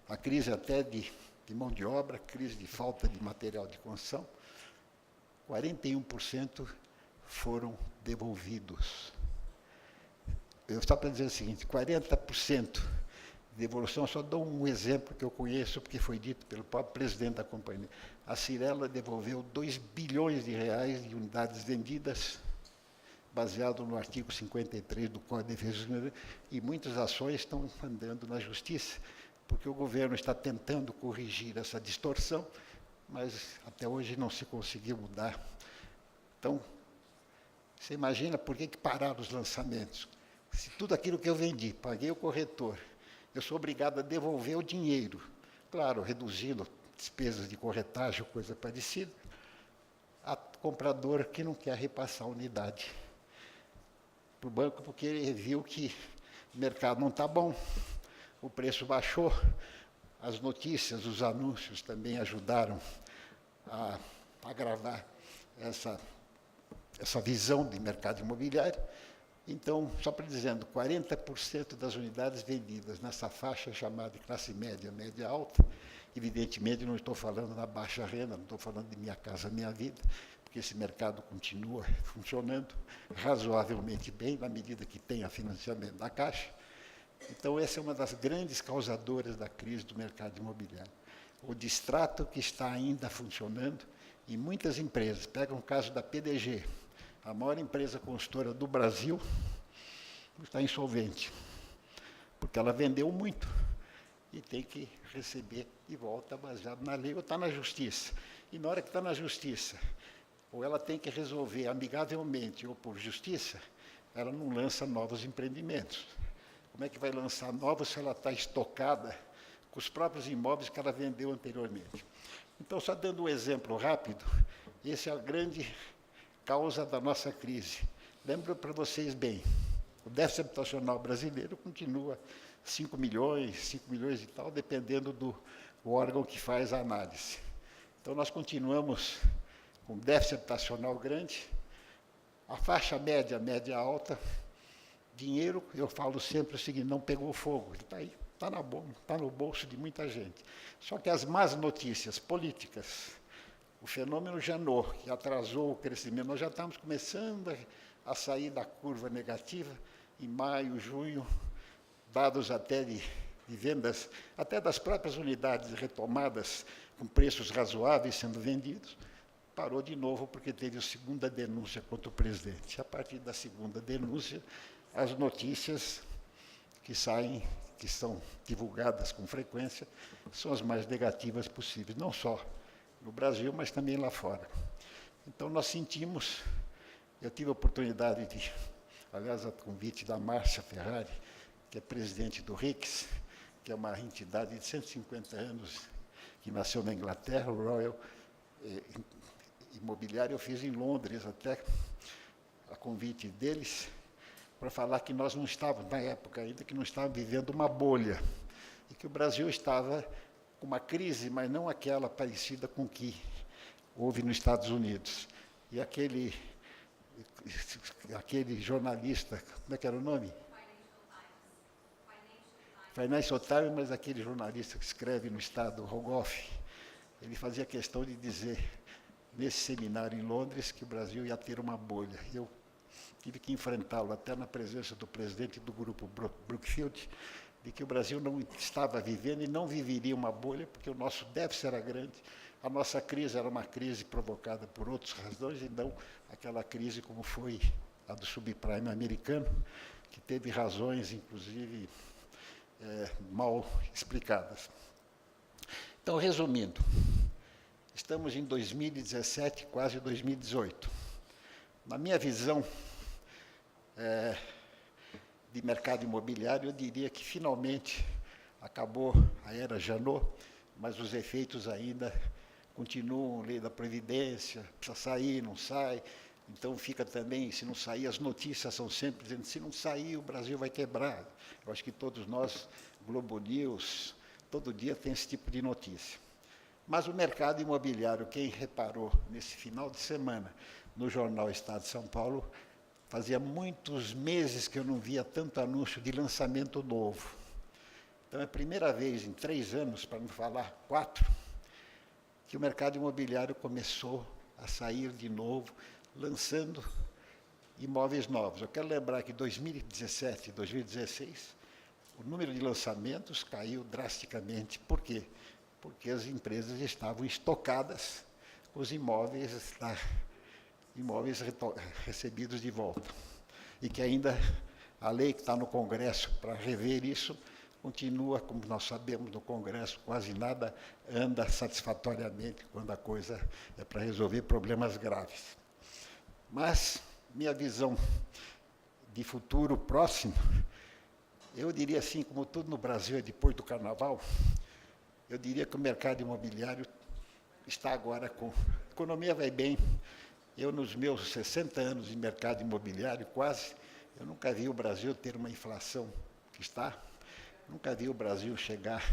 a crise até de mão de obra, crise de falta de material de construção, 41% foram devolvidos. Eu só para dizer o seguinte, 40% de devolução, só dou um exemplo que eu conheço, porque foi dito pelo próprio presidente da companhia. A Cyrela devolveu 2 bilhões de reais de unidades vendidas, baseado no artigo 53 do Código de Defesa do Consumidor, e muitas ações estão andando na justiça, porque o governo está tentando corrigir essa distorção, mas até hoje não se conseguiu mudar. Então, você imagina por que pararam os lançamentos? Se tudo aquilo que eu vendi, paguei o corretor, eu sou obrigado a devolver o dinheiro, claro, reduzindo despesas de corretagem ou coisa parecida, a comprador que não quer repassar a unidade para o banco, porque ele viu que o mercado não está bom, o preço baixou, as notícias, os anúncios também ajudaram a agravar essa visão de mercado imobiliário. Então, só para dizendo, 40% das unidades vendidas nessa faixa chamada de classe média, média alta, evidentemente não estou falando da baixa renda, não estou falando de Minha Casa Minha Vida, porque esse mercado continua funcionando razoavelmente bem, na medida que tenha financiamento da Caixa. Então, essa é uma das grandes causadoras da crise do mercado imobiliário. O distrato que está ainda funcionando, e muitas empresas, pega o caso da PDG, a maior empresa consultora do Brasil, está insolvente, porque ela vendeu muito e tem que receber de volta baseado na lei ou está na justiça. E na hora que está na justiça, ou ela tem que resolver amigavelmente ou por justiça, ela não lança novos empreendimentos. Como é que vai lançar novos se ela está estocada com os próprios imóveis que ela vendeu anteriormente? Então, só dando um exemplo rápido, essa é a grande causa da nossa crise. Lembro para vocês bem, o déficit habitacional brasileiro continua 5 milhões e tal, dependendo do órgão que faz a análise. Então, nós continuamos com déficit habitacional grande, a faixa média, média alta, dinheiro, eu falo sempre o seguinte, não pegou fogo, ele está aí, está no bolso de muita gente. Só que as más notícias políticas, o fenômeno Janot, que atrasou o crescimento, nós já estamos começando a sair da curva negativa, em maio, junho, dados até de vendas, até das próprias unidades retomadas, com preços razoáveis sendo vendidos, parou de novo porque teve a segunda denúncia contra o presidente. A partir da segunda denúncia, as notícias que saem, que são divulgadas com frequência, são as mais negativas possíveis, não só no Brasil, mas também lá fora. Então, nós sentimos, eu tive a oportunidade de, aliás, a convite da Márcia Ferrari, que é presidente do RICS, que é uma entidade de 150 anos, que nasceu na Inglaterra, o Royal Imobiliário, eu fiz em Londres até a convite deles, para falar que nós não estávamos, na época ainda, que não estávamos vivendo uma bolha, e que o Brasil estava com uma crise, mas não aquela parecida com que houve nos Estados Unidos. E aquele jornalista, como é que era o nome? Financial Times, mas aquele jornalista que escreve no Estado, Rogoff, ele fazia questão de dizer, nesse seminário em Londres, que o Brasil ia ter uma bolha. Eu tive que enfrentá-lo, até na presença do presidente do grupo Brookfield, de que o Brasil não estava vivendo e não viveria uma bolha, porque o nosso déficit era grande, a nossa crise era uma crise provocada por outras razões, e não aquela crise como foi a do subprime americano, que teve razões, inclusive, mal explicadas. Então, resumindo, estamos em 2017, quase 2018. Na minha visão de mercado imobiliário, eu diria que finalmente acabou a era Janot, mas os efeitos ainda continuam, lei da Previdência, precisa sair, não sai, então fica também, se não sair, as notícias são sempre dizendo, se não sair, o Brasil vai quebrar. Eu acho que todos nós, Globo News, todo dia tem esse tipo de notícia. Mas o mercado imobiliário, quem reparou nesse final de semana, no jornal Estado de São Paulo, fazia muitos meses que eu não via tanto anúncio de lançamento novo. Então, é a primeira vez em 3 anos, para não falar 4, que o mercado imobiliário começou a sair de novo, lançando imóveis novos. Eu quero lembrar que em 2017 e 2016, o número de lançamentos caiu drasticamente. Por quê? Porque as empresas estavam estocadas com os imóveis recebidos de volta. E que ainda a lei que está no Congresso para rever isso continua, como nós sabemos, no Congresso, quase nada anda satisfatoriamente quando a coisa é para resolver problemas graves. Mas minha visão de futuro próximo, eu diria assim, como tudo no Brasil é depois do Carnaval, eu diria que o mercado imobiliário está agora com... A economia vai bem. Eu, nos meus 60 anos de mercado imobiliário, quase, eu nunca vi o Brasil ter uma inflação que está, nunca vi o Brasil chegar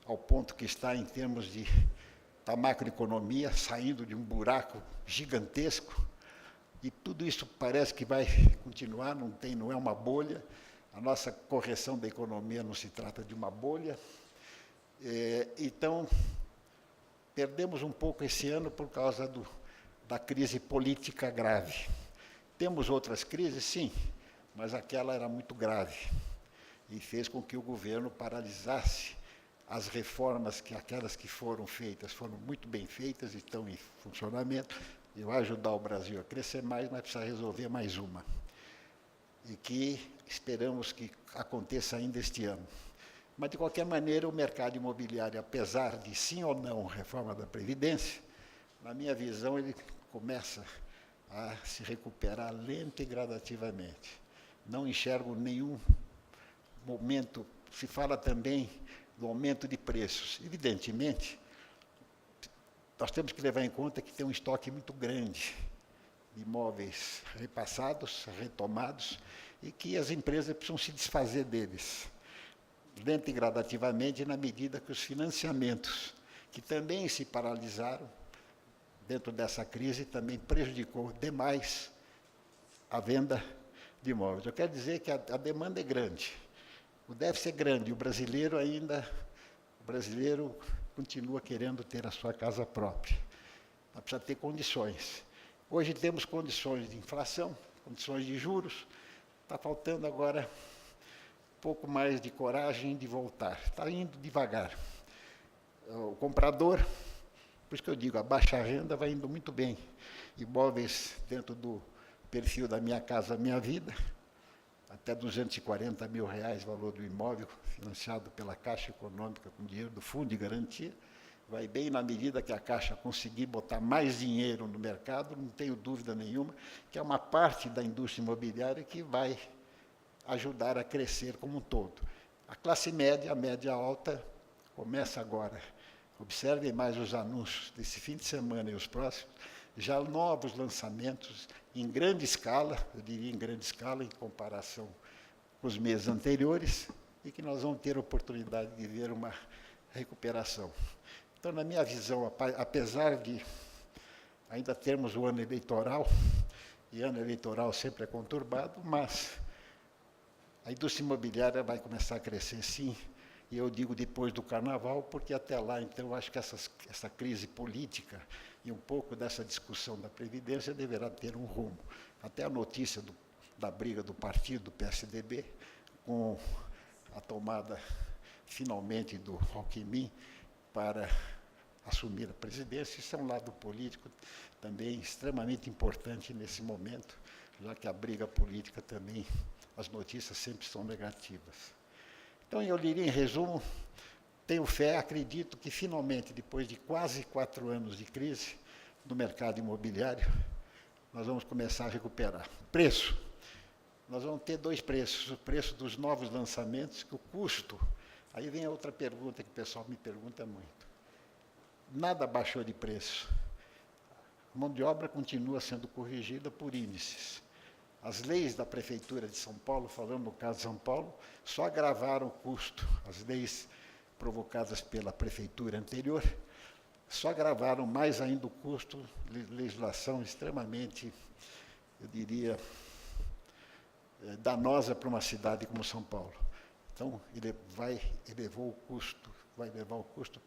ao ponto que está em termos da macroeconomia, saindo de um buraco gigantesco, e tudo isso parece que vai continuar, não é uma bolha. A nossa correção da economia não se trata de uma bolha. Então, perdemos um pouco esse ano por causa da crise política grave. Temos outras crises, sim, mas aquela era muito grave e fez com que o governo paralisasse as reformas, aquelas que foram feitas, foram muito bem feitas e estão em funcionamento, e vai ajudar o Brasil a crescer mais, mas precisa resolver mais uma. E que esperamos que aconteça ainda este ano. Mas, de qualquer maneira, o mercado imobiliário, apesar de sim ou não reforma da Previdência, na minha visão, ele começa a se recuperar lento e gradativamente. Não enxergo nenhum momento. Se fala também do aumento de preços. Evidentemente, nós temos que levar em conta que tem um estoque muito grande de imóveis repassados, retomados, e que as empresas precisam se desfazer deles, lento e gradativamente, na medida que os financiamentos, que também se paralisaram dentro dessa crise, também prejudicou demais a venda de imóveis. Eu quero dizer que a demanda é grande, o déficit é grande, e o brasileiro continua querendo ter a sua casa própria. Mas precisa ter condições. Hoje temos condições de inflação, condições de juros, está faltando agora um pouco mais de coragem de voltar. Está indo devagar. O comprador, por isso que eu digo, a baixa renda vai indo muito bem. Imóveis dentro do perfil da Minha Casa Minha Vida, até R$240 mil valor do imóvel, financiado pela Caixa Econômica com dinheiro do Fundo de Garantia, vai bem na medida que a Caixa conseguir botar mais dinheiro no mercado, não tenho dúvida nenhuma, que é uma parte da indústria imobiliária que vai ajudar a crescer como um todo. A classe média, a média alta, começa agora. Observem mais os anúncios desse fim de semana e os próximos, já novos lançamentos em grande escala, eu diria em grande escala, em comparação com os meses anteriores, e que nós vamos ter a oportunidade de ver uma recuperação. Então, na minha visão, apesar de ainda termos o ano eleitoral, e ano eleitoral sempre é conturbado, mas a indústria imobiliária vai começar a crescer, sim, e eu digo depois do Carnaval, porque até lá, então, eu acho que essa crise política e um pouco dessa discussão da Previdência deverá ter um rumo. Até a notícia da briga do partido, do PSDB, com a tomada, finalmente, do Alckmin para assumir a presidência, isso é um lado político também extremamente importante nesse momento, já que a briga política também, as notícias sempre são negativas. Então, eu diria, em resumo, tenho fé, acredito que, finalmente, depois de quase 4 anos de crise no mercado imobiliário, nós vamos começar a recuperar. Preço. Nós vamos ter 2 preços. O preço dos novos lançamentos, que o custo... Aí vem a outra pergunta que o pessoal me pergunta muito. Nada baixou de preço. A mão de obra continua sendo corrigida por índices. As leis da Prefeitura de São Paulo, falando no caso de São Paulo, só agravaram o custo. As leis provocadas pela Prefeitura anterior só agravaram mais ainda o custo, legislação extremamente, eu diria, danosa para uma cidade como São Paulo. Então, ele vai levar o custo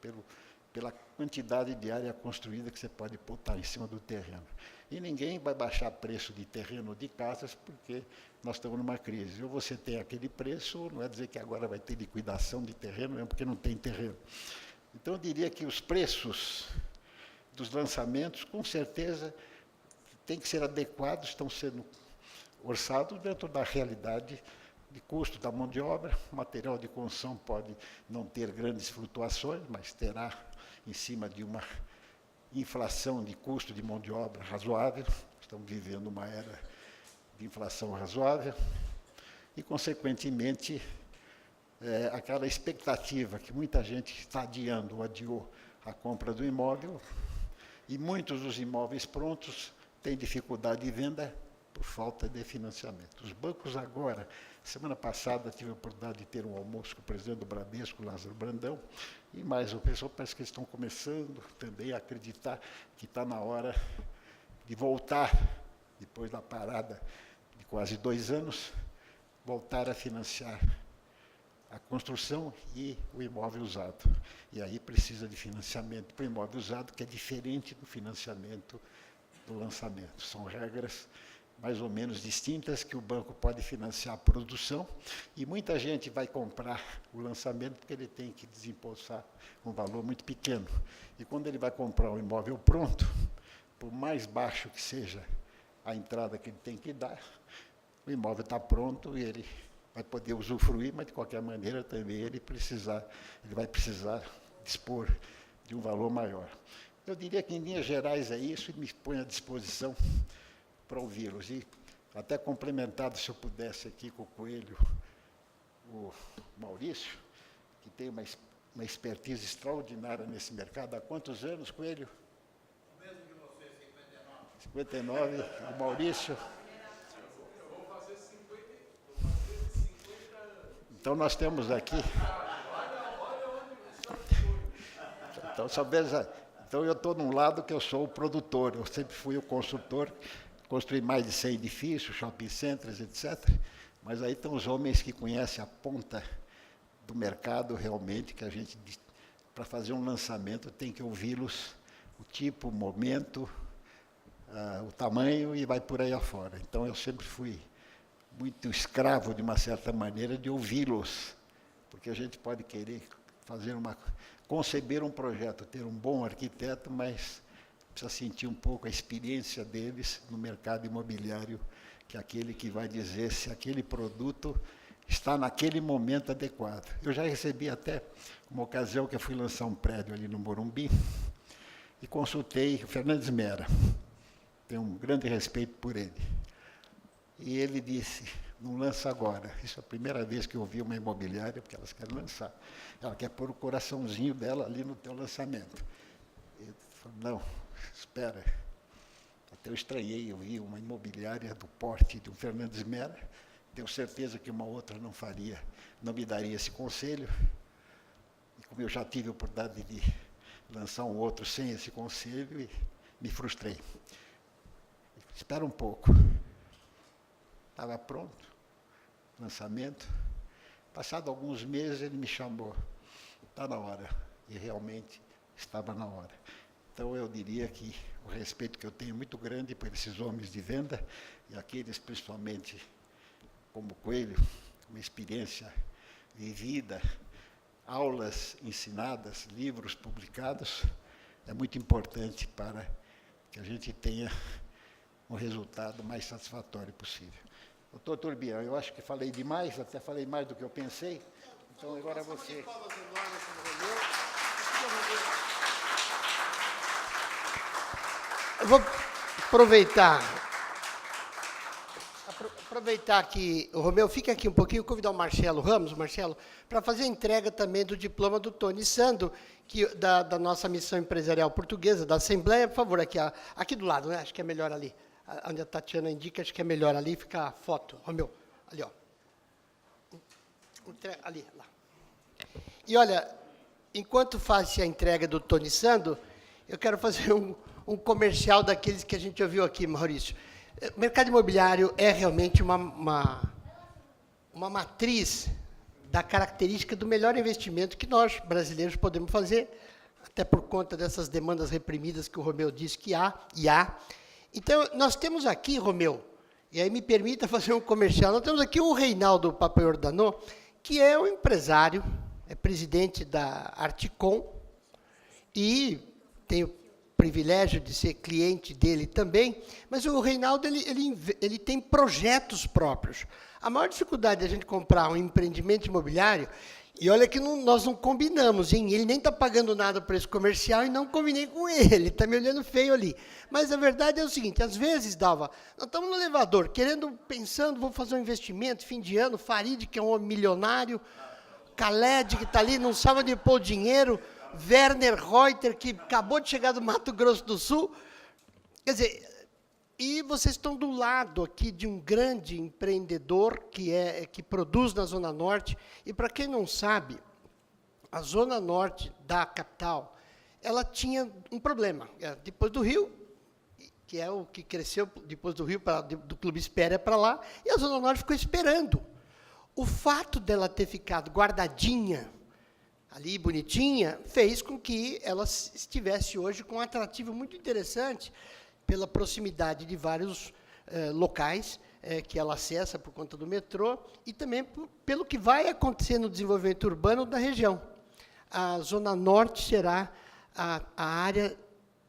pela quantidade de área construída que você pode botar em cima do terreno. E ninguém vai baixar preço de terreno ou de casas porque nós estamos numa crise. Ou você tem aquele preço, não é dizer que agora vai ter liquidação de terreno, mesmo porque não tem terreno. Então, eu diria que os preços dos lançamentos, com certeza, têm que ser adequados, estão sendo orçados dentro da realidade de custo da mão de obra. O material de construção pode não ter grandes flutuações, mas terá em cima de uma inflação de custo de mão de obra razoável. Estamos vivendo uma era de inflação razoável e, consequentemente, aquela expectativa que muita gente está adiando ou adiou a compra do imóvel, e muitos dos imóveis prontos têm dificuldade de venda por falta de financiamento. Os bancos agora, semana passada tive a oportunidade de ter um almoço com o presidente do Bradesco, Lázaro Brandão, e mais o pessoal parece que estão começando também a acreditar que está na hora de voltar, depois da parada de quase 2 anos, voltar a financiar a construção e o imóvel usado. E aí precisa de financiamento para o imóvel usado, que é diferente do financiamento do lançamento. São regras mais ou menos distintas, que o banco pode financiar a produção, e muita gente vai comprar o lançamento porque ele tem que desembolsar um valor muito pequeno. E quando ele vai comprar um imóvel pronto, por mais baixo que seja a entrada que ele tem que dar, o imóvel está pronto e ele vai poder usufruir, mas de qualquer maneira também ele vai precisar dispor de um valor maior. Eu diria que, em linhas gerais, é isso, e me ponho à disposição para ouvi-los. E até complementado, se eu pudesse, aqui com o Coelho, o Maurício, que tem uma expertise extraordinária nesse mercado. Há quantos anos, Coelho? O mesmo que você, 59. 59, o Maurício. Eu vou fazer 50 anos. Então, nós temos aqui... Então, então eu estou num lado que eu sou o produtor, eu sempre fui o construtor, construí mais de 100 edifícios, shopping centers, etc. Mas aí estão os homens que conhecem a ponta do mercado realmente, que a gente, para fazer um lançamento, tem que ouvi-los, o tipo, o momento, o tamanho, e vai por aí afora. Então, eu sempre fui muito escravo, de uma certa maneira, de ouvi-los, porque a gente pode querer conceber um projeto, ter um bom arquiteto, mas precisa sentir um pouco a experiência deles no mercado imobiliário, que é aquele que vai dizer se aquele produto está naquele momento adequado. Eu já recebi até uma ocasião que eu fui lançar um prédio ali no Morumbi e consultei o Fernandes Mera. Tenho um grande respeito por ele. E ele disse, não lança agora. Isso é a primeira vez que eu ouvi uma imobiliária, porque elas querem lançar. Ela quer pôr o coraçãozinho dela ali no teu lançamento. Eu falei, não, espera. Até eu estranhei, eu vi uma imobiliária do porte de um Fernandes Mera, tenho certeza que uma outra não me daria esse conselho. E como eu já tive a oportunidade de lançar um outro sem esse conselho, e me frustrei. Espera um pouco. Estava pronto, lançamento. Passado alguns meses, ele me chamou. Está na hora. E realmente estava na hora. Então, eu diria que o respeito que eu tenho é muito grande por esses homens de venda, e aqueles, principalmente, como Coelho, uma experiência vivida, aulas ensinadas, livros publicados, é muito importante para que a gente tenha um resultado mais satisfatório possível. Doutor Turbião, eu acho que falei demais, até falei mais do que eu pensei, então agora é você. Eu vou aproveitar que o Romeu fica aqui um pouquinho, convidar o Marcelo, para fazer a entrega também do diploma do Tony Sando, da nossa missão empresarial portuguesa, da Assembleia. Por favor, aqui do lado, né? Acho que é melhor ali. Onde a Tatiana indica, acho que é melhor ali, fica a foto. Romeu, ali, ó. Ali, lá. E olha, enquanto faz a entrega do Tony Sando, eu quero fazer um comercial daqueles que a gente ouviu aqui, Maurício. O mercado imobiliário é realmente uma uma matriz da característica do melhor investimento que nós, brasileiros, podemos fazer, até por conta dessas demandas reprimidas que o Romeu disse que há, e há. Então, nós temos aqui, Romeu, e aí me permita fazer um comercial, nós temos aqui o Reinaldo Papaiordanô, que é um empresário, é presidente da Articom, e tem o privilégio de ser cliente dele também, mas o Reinaldo ele tem projetos próprios. A maior dificuldade de a gente comprar um empreendimento imobiliário, e olha que nós não combinamos, hein? Ele nem está pagando nada por esse comercial e não combinei com ele está me olhando feio ali. Mas a verdade é o seguinte, às vezes, Dalva, nós estamos no elevador, pensando, vou fazer um investimento, fim de ano, Farid, que é um homem milionário, Khaled, que está ali, não sabe onde pôr o dinheiro, Werner Reuter, que acabou de chegar do Mato Grosso do Sul. Quer dizer, e vocês estão do lado aqui de um grande empreendedor que produz na Zona Norte. E, para quem não sabe, a Zona Norte da capital, ela tinha um problema. Depois do Rio, que é o que cresceu depois do Rio, do Clube Espera para lá, e a Zona Norte ficou esperando. O fato dela ter ficado guardadinha, ali, bonitinha, fez com que ela estivesse hoje com um atrativo muito interessante, pela proximidade de vários locais que ela acessa por conta do metrô, e também pelo que vai acontecer no desenvolvimento urbano da região. A Zona Norte será a área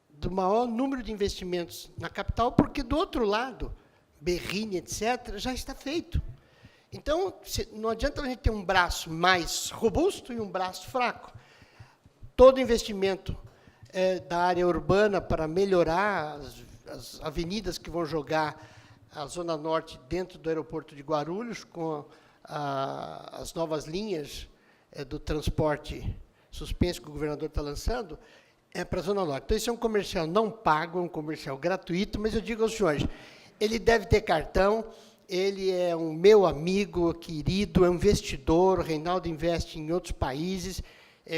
do maior número de investimentos na capital, porque, do outro lado, Berrini, etc., já está feito. Então, não adianta a gente ter um braço mais robusto e um braço fraco. Todo investimento da área urbana para melhorar as avenidas que vão jogar a Zona Norte dentro do aeroporto de Guarulhos, com as novas linhas do transporte suspenso que o governador está lançando, é para a Zona Norte. Então, isso é um comercial não pago, é um comercial gratuito, mas eu digo aos senhores, ele deve ter cartão, ele é um meu amigo querido, é um investidor, o Reinaldo investe em outros países,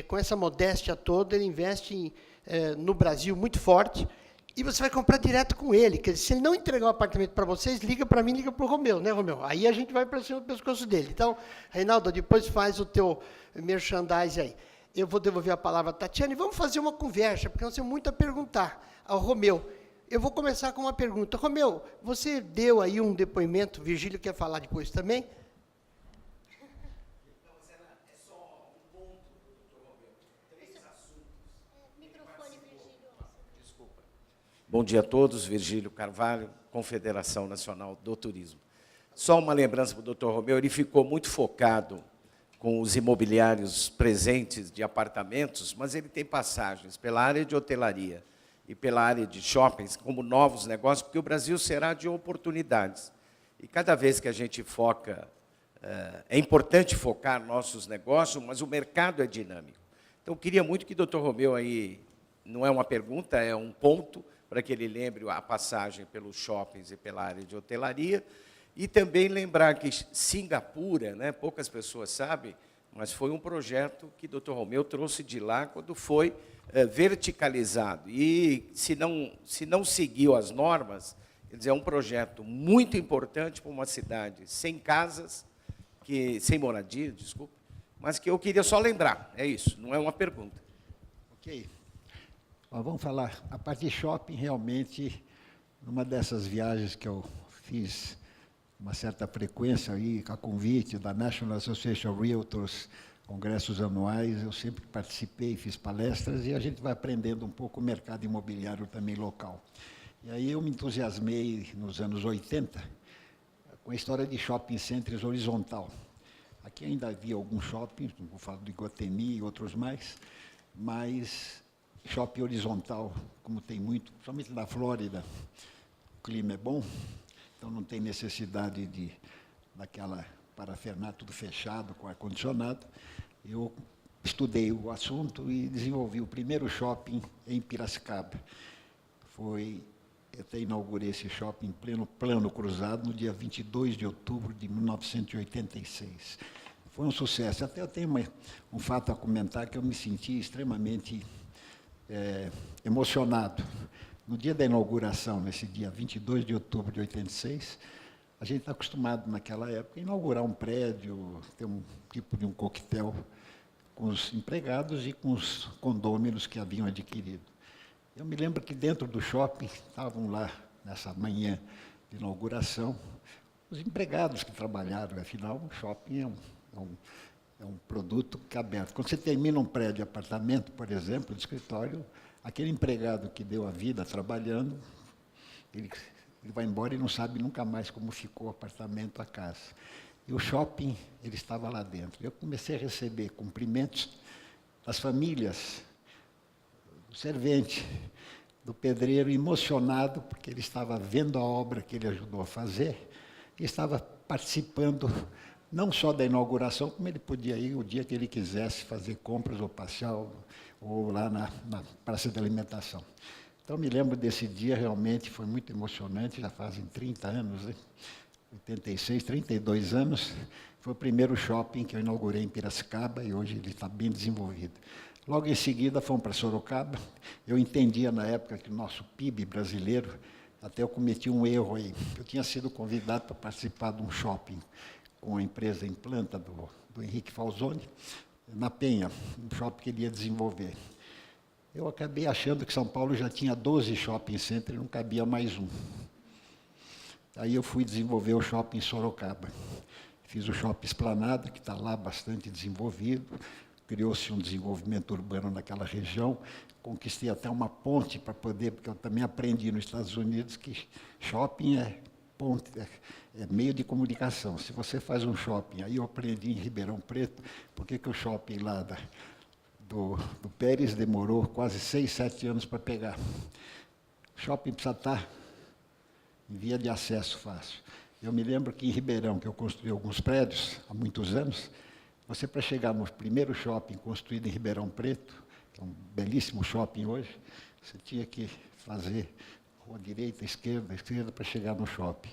com essa modéstia toda, ele investe no Brasil muito forte, e você vai comprar direto com ele. Quer dizer, se ele não entregar o apartamento para vocês, liga para mim, liga para o Romeu, né, Romeu? Aí a gente vai para cima do pescoço dele. Então, Reinaldo, depois faz o teu merchandising aí. Eu vou devolver a palavra a Tatiana e vamos fazer uma conversa, porque nós temos muito a perguntar ao Romeu. Eu vou começar com uma pergunta. Romeu, você deu aí um depoimento, Virgílio quer falar depois também? Bom dia a todos, Virgílio Carvalho, Confederação Nacional do Turismo. Só uma lembrança para o Dr. Romeu, ele ficou muito focado com os imobiliários presentes de apartamentos, mas ele tem passagens pela área de hotelaria e pela área de shoppings como novos negócios, porque o Brasil será de oportunidades. E cada vez que a gente foca, é importante focar nossos negócios, mas o mercado é dinâmico. Então, eu queria muito que o Dr. Romeu aí, não é uma pergunta, é um ponto, para que ele lembre a passagem pelos shoppings e pela área de hotelaria, e também lembrar que Singapura, né, poucas pessoas sabem, mas foi um projeto que o Dr. Romeu trouxe de lá quando foi verticalizado. E, se não seguiu as normas, quer dizer, é um projeto muito importante para uma cidade sem casas, sem moradia, desculpa, mas que eu queria só lembrar, é isso, não é uma pergunta. Ok. Vamos falar, a parte de shopping, realmente, numa dessas viagens que eu fiz uma certa frequência, aí, a convite da National Association of Realtors, congressos anuais, eu sempre participei, fiz palestras, e a gente vai aprendendo um pouco o mercado imobiliário também local. E aí eu me entusiasmei, nos anos 80, com a história de shopping centers horizontal. Aqui ainda havia alguns shoppings, vou falar do Iguatemi e outros mais, mas shopping horizontal, como tem muito, principalmente na Flórida, o clima é bom, então não tem necessidade daquela parafernália tudo fechado, com ar-condicionado. Eu estudei o assunto e desenvolvi o primeiro shopping em Piracicaba. Eu até inaugurei esse shopping em pleno Plano Cruzado, no dia 22 de outubro de 1986. Foi um sucesso. Até eu tenho um fato a comentar, que eu me senti extremamente emocionado. No dia da inauguração, nesse dia 22 de outubro de 86, A gente está acostumado, naquela época, a inaugurar um prédio, ter um tipo de um coquetel com os empregados e com os condôminos que haviam adquirido. Eu me lembro que dentro do shopping, estavam lá, nessa manhã de inauguração, os empregados que trabalharam. Afinal, o shopping é um produto que é aberto. Quando você termina um prédio de apartamento, por exemplo, de escritório, aquele empregado que deu a vida trabalhando, ele vai embora e não sabe nunca mais como ficou o apartamento, a casa. E o shopping, ele estava lá dentro. Eu comecei a receber cumprimentos das famílias, do servente, do pedreiro, emocionado, porque ele estava vendo a obra que ele ajudou a fazer e estava participando não só da inauguração, como ele podia ir o dia que ele quisesse fazer compras ou passear ou lá na praça de alimentação. Então, me lembro desse dia, realmente foi muito emocionante, já fazem 30 anos, né? 86, 32 anos. Foi o primeiro shopping que eu inaugurei em Piracicaba e hoje ele está bem desenvolvido. Logo em seguida, fomos para Sorocaba. Eu entendia na época que o nosso PIB brasileiro, até eu cometi um erro aí. Eu tinha sido convidado para participar de um shopping com a empresa Implanta, do Henrique Falzoni, na Penha, um shopping que ele ia desenvolver. Eu acabei achando que São Paulo já tinha 12 shopping centers e não cabia mais um. Aí eu fui desenvolver o shopping em Sorocaba. Fiz o shopping Esplanada, que está lá bastante desenvolvido. Criou-se um desenvolvimento urbano naquela região. Conquistei até uma ponte para poder, porque eu também aprendi nos Estados Unidos que shopping é ponte, é meio de comunicação. Se você faz um shopping, aí eu aprendi em Ribeirão Preto, por que o shopping lá do Pérez demorou quase 6, 7 anos para pegar. O shopping precisa estar em via de acesso fácil. Eu me lembro que em Ribeirão, que eu construí alguns prédios há muitos anos, você, para chegar no primeiro shopping construído em Ribeirão Preto, que é um belíssimo shopping hoje, você tinha que fazer rua direita, esquerda, para chegar no shopping.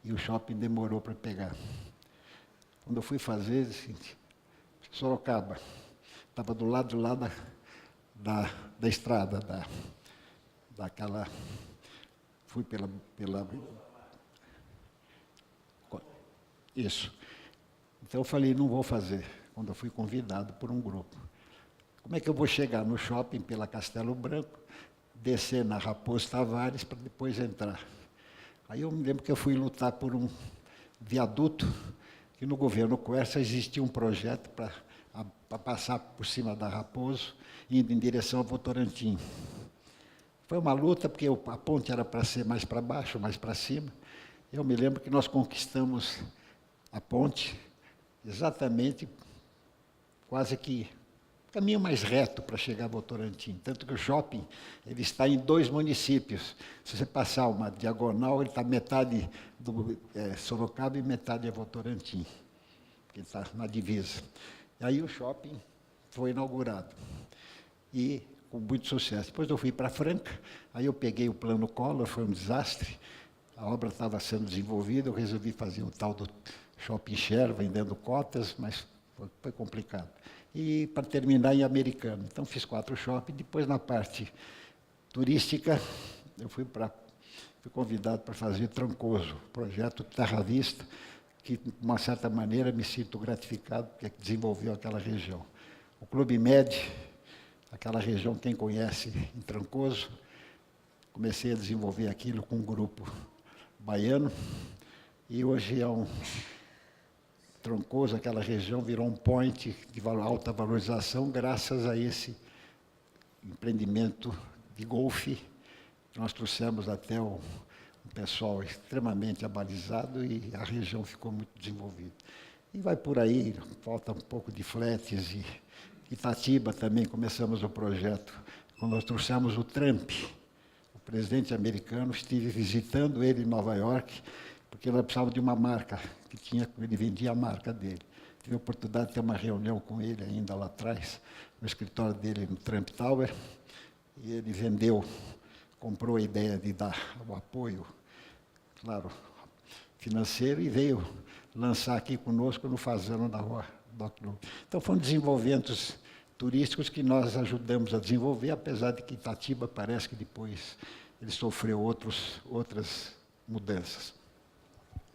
E o shopping demorou para pegar. Quando eu fui fazer, assim, Sorocaba, estava do lado lá da estrada, daquela... Fui pela... Isso. Então eu falei, não vou fazer, quando eu fui convidado por um grupo. Como é que eu vou chegar no shopping pela Castelo Branco, descer na Raposo Tavares para depois entrar? Aí eu me lembro que eu fui lutar por um viaduto, que no governo Quercia existia um projeto para passar por cima da Raposo, indo em direção a Votorantim. Foi uma luta, porque a ponte era para ser mais para baixo, mais para cima. Eu me lembro que nós conquistamos a ponte exatamente, quase que o caminho mais reto para chegar a Votorantim. Tanto que o shopping ele está em 2 municípios. Se você passar uma diagonal, ele está metade do Sorocaba e metade é Votorantim, que está na divisa. E aí o shopping foi inaugurado. E com muito sucesso. Depois eu fui para Franca, aí eu peguei o plano Collor, foi um desastre. A obra estava sendo desenvolvida, eu resolvi fazer o tal do shopping share, vendendo cotas, mas foi complicado. E para terminar em Americana. Então fiz 4 shoppings, depois na parte turística, eu fui convidado para fazer Trancoso, projeto Terra Vista, que de uma certa maneira me sinto gratificado, porque desenvolveu aquela região. O Clube Med, aquela região, quem conhece, em Trancoso, comecei a desenvolver aquilo com um grupo baiano, e hoje é um Trancoso, aquela região virou um point de alta valorização graças a esse empreendimento de golfe. Nós trouxemos até um pessoal extremamente abalizado e a região ficou muito desenvolvida. E vai por aí, falta um pouco de Fletes e Itatiba também, começamos o projeto, quando nós trouxemos o Trump, o presidente americano, estive visitando ele em Nova York, porque nós precisávamos de uma marca, ele vendia a marca dele. Tive a oportunidade de ter uma reunião com ele ainda lá atrás, no escritório dele no Trump Tower, e ele comprou a ideia de dar o apoio, claro, financeiro, e veio lançar aqui conosco no Fazano da Rua Docno. Então foram desenvolvimentos turísticos que nós ajudamos a desenvolver, apesar de que Itatiba parece que depois ele sofreu outras mudanças.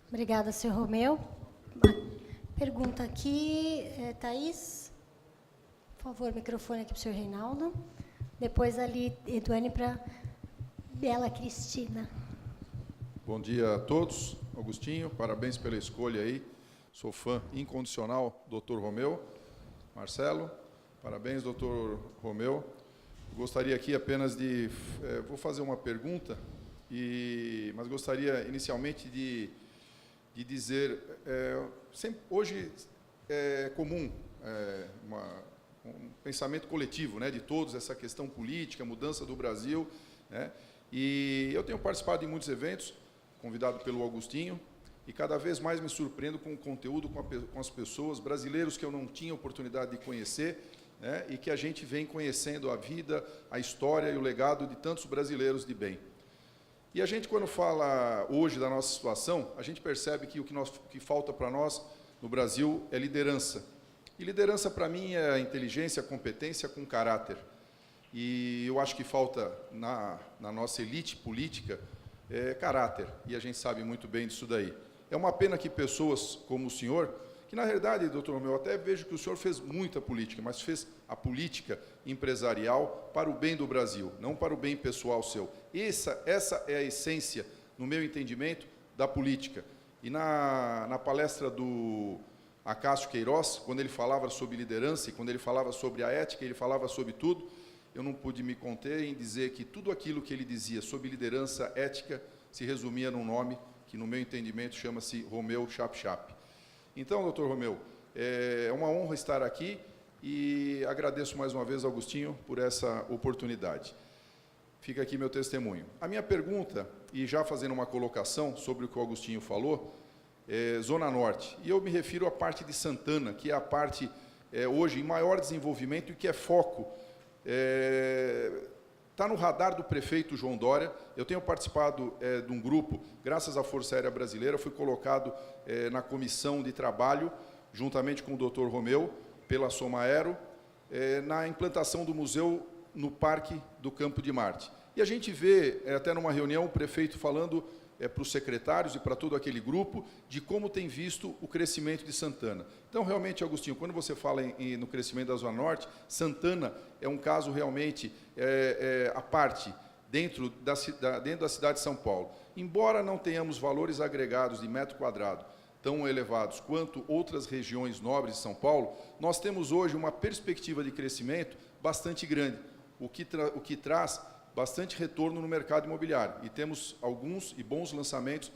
Obrigada, senhor Romeu. Pergunta aqui, Thaís. Por favor, microfone aqui para o senhor Reinaldo. Depois ali, Eduane, para Bela Cristina. Bom dia a todos. Augustinho, parabéns pela escolha aí. Sou fã incondicional do Dr. Romeu. Marcelo, parabéns, Dr. Romeu. Gostaria aqui apenas de... vou fazer uma pergunta, mas gostaria inicialmente de dizer... hoje é comum um pensamento coletivo, né, de todos, essa questão política, mudança do Brasil, né, e eu tenho participado de muitos eventos, convidado pelo Augustinho, e cada vez mais me surpreendo com o conteúdo, com as pessoas, brasileiros que eu não tinha oportunidade de conhecer, né, e que a gente vem conhecendo a vida, a história e o legado de tantos brasileiros de bem. E a gente, quando fala hoje da nossa situação, a gente percebe que o que falta para nós no Brasil é liderança. E liderança, para mim, é inteligência, competência com caráter. E eu acho que falta na nossa elite política caráter, e a gente sabe muito bem disso daí. É uma pena que pessoas como o senhor, que na realidade, doutor Romeu, até vejo que o senhor fez muita política, mas fez a política empresarial para o bem do Brasil, não para o bem pessoal seu. Essa é a essência, no meu entendimento, da política. E na palestra do Acácio Queiroz, quando ele falava sobre liderança, e quando ele falava sobre a ética, ele falava sobre tudo, eu não pude me conter em dizer que tudo aquilo que ele dizia sobre liderança, ética, se resumia num nome que, no meu entendimento, chama-se Romeu Chap Chap. Então, doutor Romeu, é uma honra estar aqui e agradeço mais uma vez, Augustinho, por essa oportunidade. Fica aqui meu testemunho. A minha pergunta, e já fazendo uma colocação sobre o que o Augustinho falou, é Zona Norte. E eu me refiro à parte de Santana, que é a parte, hoje, em maior desenvolvimento e que é foco. Está no radar do prefeito João Dória. Eu tenho participado de um grupo, graças à Força Aérea Brasileira, fui colocado na comissão de trabalho, juntamente com o Dr. Romeu, pela Somaero, na implantação do museu no Parque do Campo de Marte. E a gente vê, até numa reunião, o prefeito falando para os secretários e para todo aquele grupo, de como tem visto o crescimento de Santana. Então, realmente, Augustinho, quando você fala no crescimento da Zona Norte, Santana é um caso realmente à parte, dentro da cidade de São Paulo. Embora não tenhamos valores agregados de metro quadrado tão elevados quanto outras regiões nobres de São Paulo, nós temos hoje uma perspectiva de crescimento bastante grande, o que traz bastante retorno no mercado imobiliário. E temos alguns e bons lançamentos.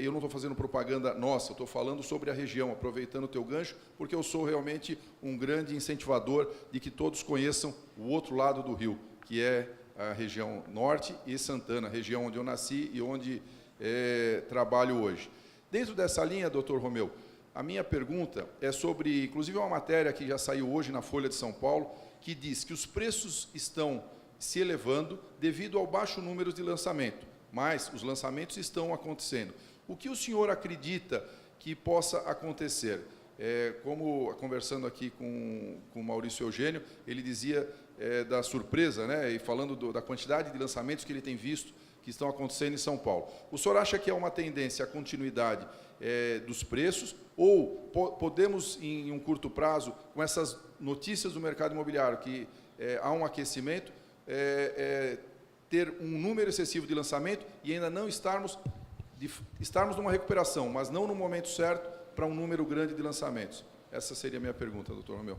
Eu não estou fazendo propaganda nossa, eu estou falando sobre a região, aproveitando o teu gancho, porque eu sou realmente um grande incentivador de que todos conheçam o outro lado do rio, que é a região norte e Santana, região onde eu nasci e onde trabalho hoje. Dentro dessa linha, doutor Romeu, a minha pergunta é sobre, inclusive, uma matéria que já saiu hoje na Folha de São Paulo, que diz que os preços estão se elevando devido ao baixo número de lançamento, mas os lançamentos estão acontecendo. O que o senhor acredita que possa acontecer? Como, conversando aqui com o Maurício Eugênio, ele dizia da surpresa, né, e falando da quantidade de lançamentos que ele tem visto que estão acontecendo em São Paulo. O senhor acha que é uma tendência à continuidade dos preços, ou podemos, em um curto prazo, com essas notícias do mercado imobiliário, que há um aquecimento, ter um número excessivo de lançamento e ainda não estarmos numa recuperação, mas não no momento certo para um número grande de lançamentos? Essa seria a minha pergunta, doutor Romeu.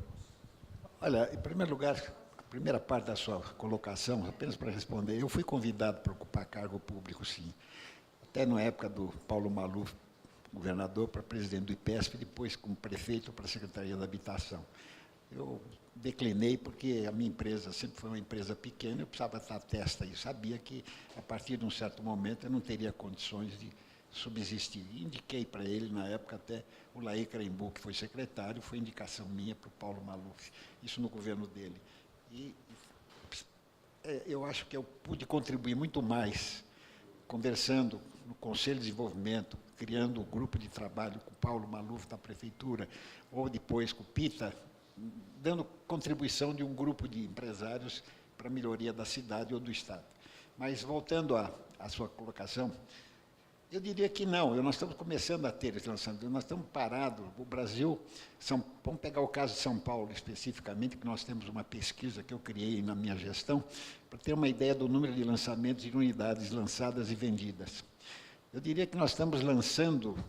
Olha, em primeiro lugar, a primeira parte da sua colocação, apenas para responder, eu fui convidado para ocupar cargo público, sim. Até na época do Paulo Maluf, governador, para presidente do IPESP, depois como prefeito para a Secretaria da Habitação. Eu declinei porque a minha empresa sempre foi uma empresa pequena, eu precisava estar à testa e sabia que, a partir de um certo momento, eu não teria condições de subsistir. E indiquei para ele, na época, até o Laí Crembu, que foi secretário, foi indicação minha para o Paulo Maluf, isso no governo dele. E eu acho que eu pude contribuir muito mais, conversando no Conselho de Desenvolvimento, criando um grupo de trabalho com o Paulo Maluf da Prefeitura, ou depois com o Pita, dando contribuição de um grupo de empresários para a melhoria da cidade ou do Estado. Mas, voltando à sua colocação, Eu diria que não, nós estamos começando a ter esse lançamento, nós estamos parados. O Brasil, vamos pegar o caso de São Paulo especificamente, que nós temos uma pesquisa que eu criei na minha gestão, para ter uma ideia do número de lançamentos e unidades lançadas e vendidas. Eu diria que nós estamos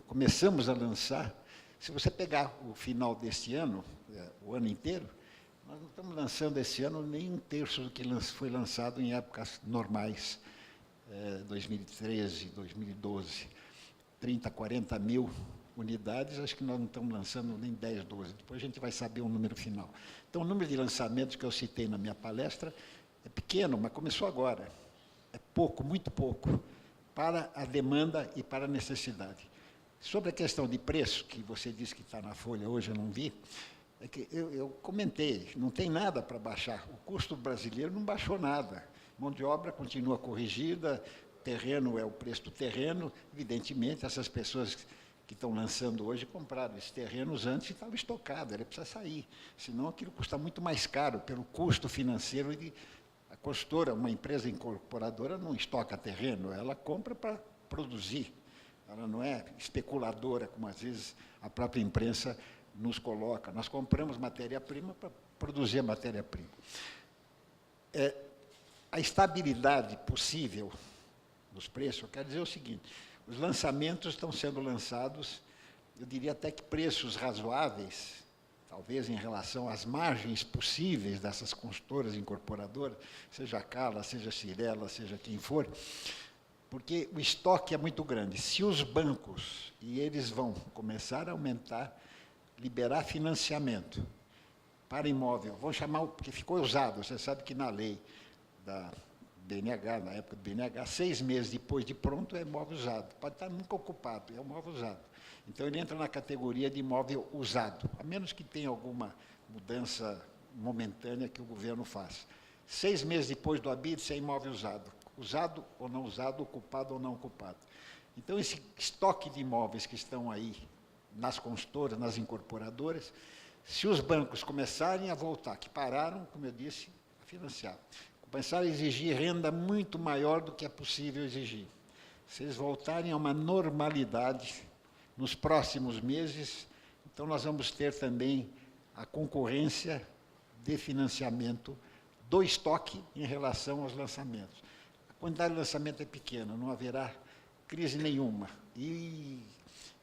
começamos a lançar, se você pegar o final deste ano, o ano inteiro, nós não estamos lançando esse ano nem um terço do que foi lançado em épocas normais. 2013, 2012, 30, 40 mil unidades, acho que nós não estamos lançando nem 10, 12. Depois a gente vai saber o número final. Então, o número de lançamentos que eu citei na minha palestra é pequeno, mas começou agora. É pouco, muito pouco, para a demanda e para a necessidade. Sobre a questão de preço, que você disse que está na Folha hoje, eu não vi, é que eu comentei, não tem nada para baixar. O custo brasileiro não baixou nada. Mão de obra continua corrigida, terreno é o preço do terreno. Evidentemente, essas pessoas que estão lançando hoje compraram esses terrenos antes e estava estocado, ele precisa sair. Senão, aquilo custa muito mais caro pelo custo financeiro. A consultora, uma empresa incorporadora, não estoca terreno, ela compra para produzir. Ela não é especuladora, como às vezes a própria imprensa nos coloca. Nós compramos matéria-prima para produzir a matéria-prima. A estabilidade possível dos preços, eu quero dizer o seguinte, os lançamentos estão sendo lançados, eu diria até que preços razoáveis, talvez em relação às margens possíveis dessas consultoras incorporadoras, seja a Cala, seja a Cirela, seja quem for, porque o estoque é muito grande. Se os bancos, e eles vão começar a aumentar, liberar financiamento para imóvel, vão chamar, porque ficou usado, você sabe que na lei da BNH, na época do BNH, 6 meses depois de pronto é imóvel usado. Pode estar nunca ocupado, é um imóvel usado. Então, ele entra na categoria de imóvel usado, a menos que tenha alguma mudança momentânea que o governo faça. 6 meses depois do habite, é imóvel usado. Usado ou não usado, ocupado ou não ocupado. Então, esse estoque de imóveis que estão aí nas consultoras, nas incorporadoras, se os bancos começarem a voltar, que pararam, como eu disse, a financiar, começarem a exigir renda muito maior do que é possível exigir. Se eles voltarem a uma normalidade nos próximos meses, então nós vamos ter também a concorrência de financiamento do estoque em relação aos lançamentos. A quantidade de lançamento é pequena, não haverá crise nenhuma. E,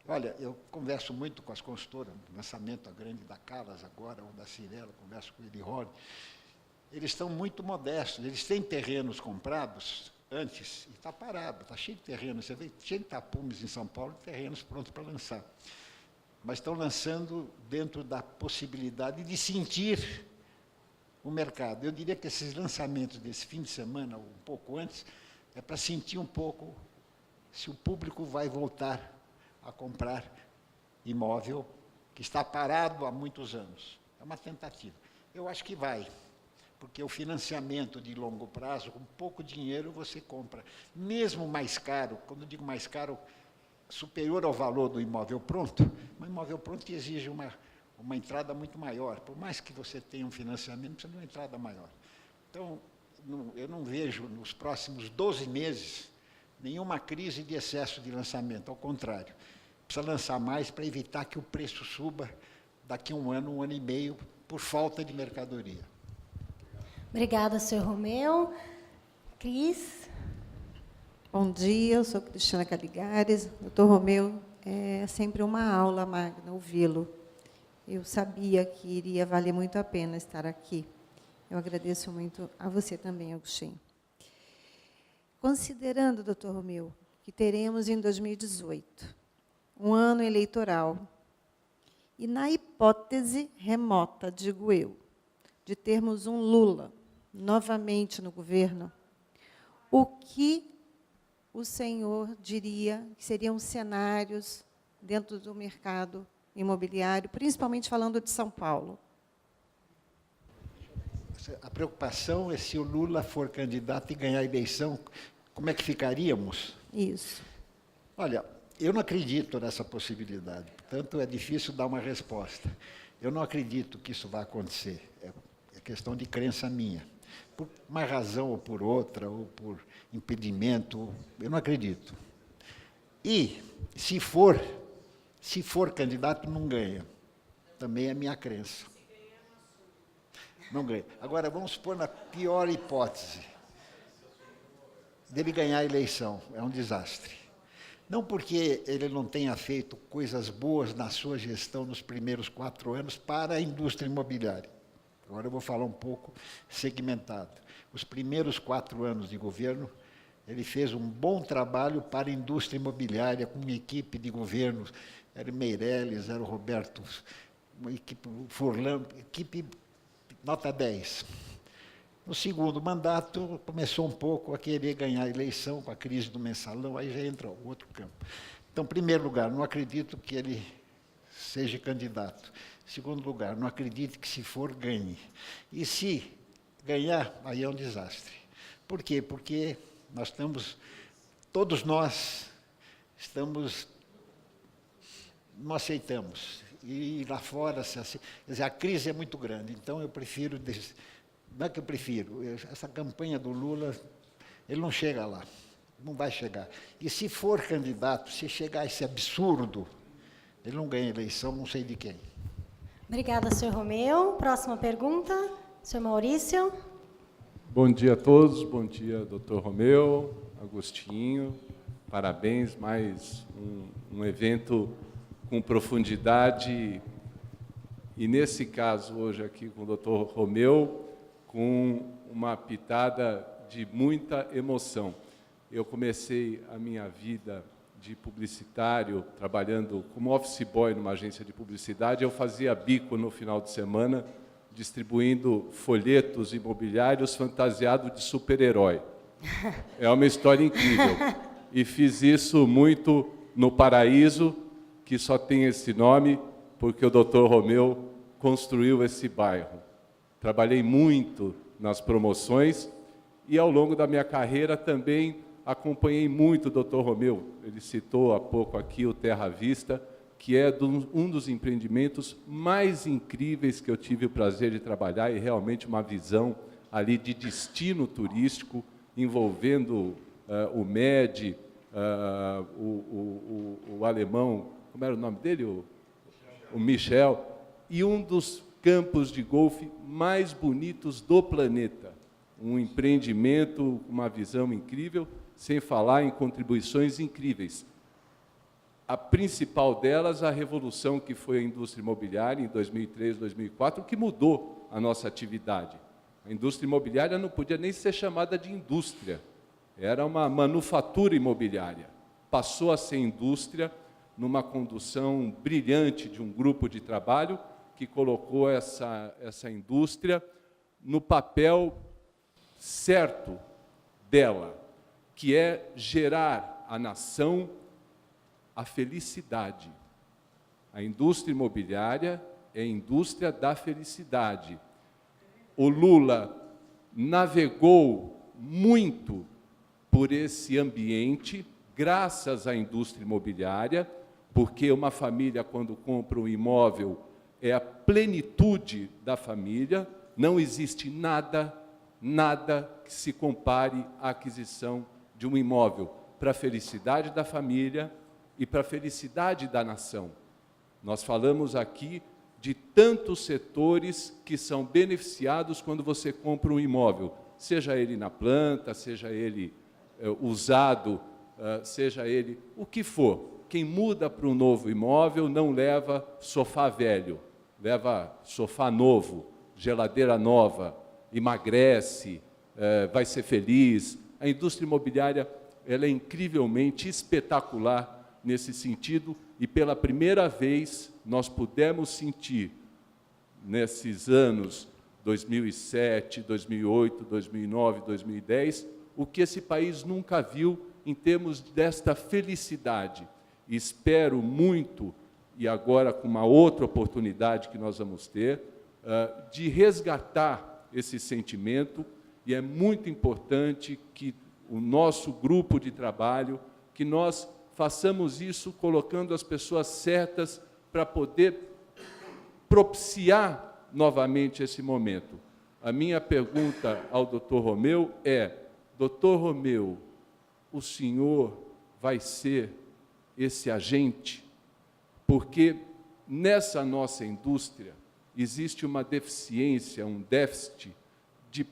olha, eu converso muito com as consultoras, lançamento a grande da Calas agora, ou da Cirela, converso com o Elirone. Eles estão muito modestos, eles têm terrenos comprados antes, e está parado, está cheio de terrenos, você vê, cheio de tapumes em São Paulo, terrenos prontos para lançar. Mas estão lançando dentro da possibilidade de sentir o mercado. Eu diria que esses lançamentos desse fim de semana, ou um pouco antes, é para sentir um pouco se o público vai voltar a comprar imóvel que está parado há muitos anos. É uma tentativa. Eu acho que vai. Porque o financiamento de longo prazo, com pouco dinheiro, você compra. Mesmo mais caro, quando eu digo mais caro, superior ao valor do imóvel pronto, mas imóvel pronto que exige uma entrada muito maior. Por mais que você tenha um financiamento, precisa de uma entrada maior. Então, eu não vejo nos próximos 12 meses nenhuma crise de excesso de lançamento, ao contrário. Precisa lançar mais para evitar que o preço suba daqui a um ano e meio, por falta de mercadoria. Obrigada, senhor Romeu. Cris? Bom dia, eu sou Cristina Caligares. Doutor Romeu, é sempre uma aula magna ouvi-lo. Eu sabia que iria valer muito a pena estar aqui. Eu agradeço muito a você também, Agostinho. Considerando, doutor Romeu, que teremos em 2018 um ano eleitoral, e na hipótese remota, digo eu, de termos um Lula novamente no governo, o que o senhor diria que seriam cenários dentro do mercado imobiliário, principalmente falando de São Paulo? A preocupação é se o Lula for candidato e ganhar a eleição, como é que ficaríamos? Isso. Olha, eu não acredito nessa possibilidade, portanto, é difícil dar uma resposta. Eu não acredito que isso vai acontecer, é questão de crença minha. Por uma razão ou por outra, ou por impedimento, eu não acredito. E, se for candidato, não ganha. Também é minha crença. Não ganha. Agora, vamos supor na pior hipótese dele ganhar a eleição. É um desastre. Não porque ele não tenha feito coisas boas na sua gestão nos primeiros 4 anos para a indústria imobiliária. Agora eu vou falar um pouco segmentado. Os primeiros 4 anos de governo, ele fez um bom trabalho para a indústria imobiliária, com uma equipe de governo, era o Meirelles, era o Roberto, uma equipe, Furlan, equipe nota 10. No segundo mandato, começou um pouco a querer ganhar a eleição, com a crise do mensalão, aí já entra o outro campo. Então, em primeiro lugar, não acredito que ele seja candidato. Em segundo lugar, não acredito que, se for, ganhe. E se ganhar, aí é um desastre. Por quê? Porque nós estamos, todos nós, não aceitamos. E lá fora, quer dizer, a crise é muito grande. Então, eu prefiro... Não é que eu prefiro, essa campanha do Lula, ele não chega lá, não vai chegar. E se for candidato, se chegar a esse absurdo, ele não ganha eleição, não sei de quem. Obrigada, senhor Romeu. Próxima pergunta, senhor Maurício. Bom dia a todos, bom dia, doutor Romeu, Agostinho, parabéns, mais um evento com profundidade, e nesse caso, hoje aqui com o doutor Romeu, com uma pitada de muita emoção. Eu comecei a minha vida de publicitário, trabalhando como office boy numa agência de publicidade. Eu fazia bico no final de semana, distribuindo folhetos imobiliários fantasiado de super-herói. É uma história incrível. E fiz isso muito no Paraíso, que só tem esse nome porque o Dr. Romeu construiu esse bairro. Trabalhei muito nas promoções e, ao longo da minha carreira, também acompanhei muito o Dr. Romeu. Ele citou há pouco aqui o Terra Vista, que é um dos empreendimentos mais incríveis que eu tive o prazer de trabalhar, e realmente uma visão ali de destino turístico, envolvendo o MED, o alemão, como era o nome dele? O Michel, e um dos campos de golfe mais bonitos do planeta. Um empreendimento, uma visão incrível, sem falar em contribuições incríveis. A principal delas, a revolução que foi a indústria imobiliária em 2003, 2004, que mudou a nossa atividade. A indústria imobiliária não podia nem ser chamada de indústria, era uma manufatura imobiliária. Passou a ser indústria numa condução brilhante de um grupo de trabalho que colocou essa indústria no papel certo dela, que é gerar à nação a felicidade. A indústria imobiliária é a indústria da felicidade. O Lula navegou muito por esse ambiente, graças à indústria imobiliária, porque uma família, quando compra um imóvel, é a plenitude da família, não existe nada que se compare à aquisição de um imóvel para a felicidade da família e para a felicidade da nação. Nós falamos aqui de tantos setores que são beneficiados quando você compra um imóvel, seja ele na planta, seja ele usado, seja ele o que for. Quem muda para um novo imóvel não leva sofá velho, leva sofá novo, geladeira nova, emagrece, vai ser feliz. A indústria imobiliária ela é incrivelmente espetacular nesse sentido, e pela primeira vez nós pudemos sentir, nesses anos 2007, 2008, 2009, 2010, o que esse país nunca viu em termos desta felicidade. E espero muito, e agora com uma outra oportunidade que nós vamos ter, de resgatar esse sentimento, e é muito importante que o nosso grupo de trabalho, que nós façamos isso colocando as pessoas certas para poder propiciar novamente esse momento. A minha pergunta ao Dr. Romeu é: Dr. Romeu, o senhor vai ser esse agente, porque nessa nossa indústria existe uma deficiência, um déficit de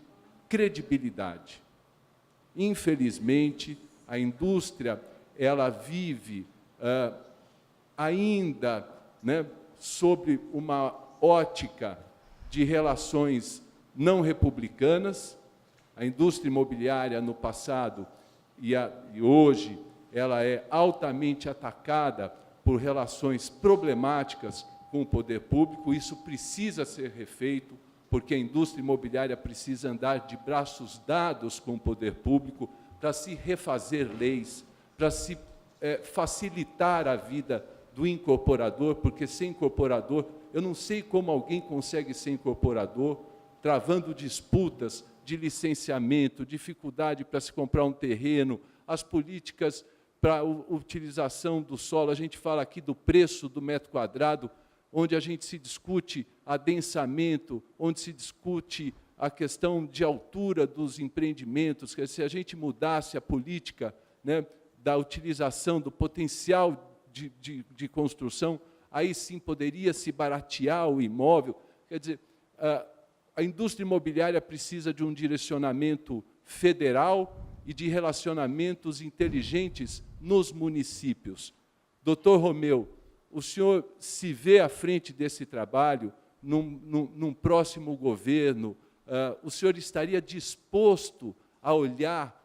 credibilidade. Infelizmente, a indústria ela vive ainda, né, sobre uma ótica de relações não republicanas. A indústria imobiliária, no passado e hoje, ela é altamente atacada por relações problemáticas com o poder público. Isso precisa ser refeito, porque a indústria imobiliária precisa andar de braços dados com o poder público para se refazer leis, para se facilitar a vida do incorporador, porque sem incorporador, eu não sei como alguém consegue ser incorporador, travando disputas de licenciamento, dificuldade para se comprar um terreno, as políticas para a utilização do solo. A gente fala aqui do preço do metro quadrado, onde a gente se discute adensamento, onde se discute a questão de altura dos empreendimentos. Que se a gente mudasse a política, né, da utilização do potencial de construção, aí sim poderia se baratear o imóvel. Quer dizer, a indústria imobiliária precisa de um direcionamento federal e de relacionamentos inteligentes nos municípios. Doutor Romeu, o senhor se vê à frente desse trabalho, num próximo governo, o senhor estaria disposto a olhar,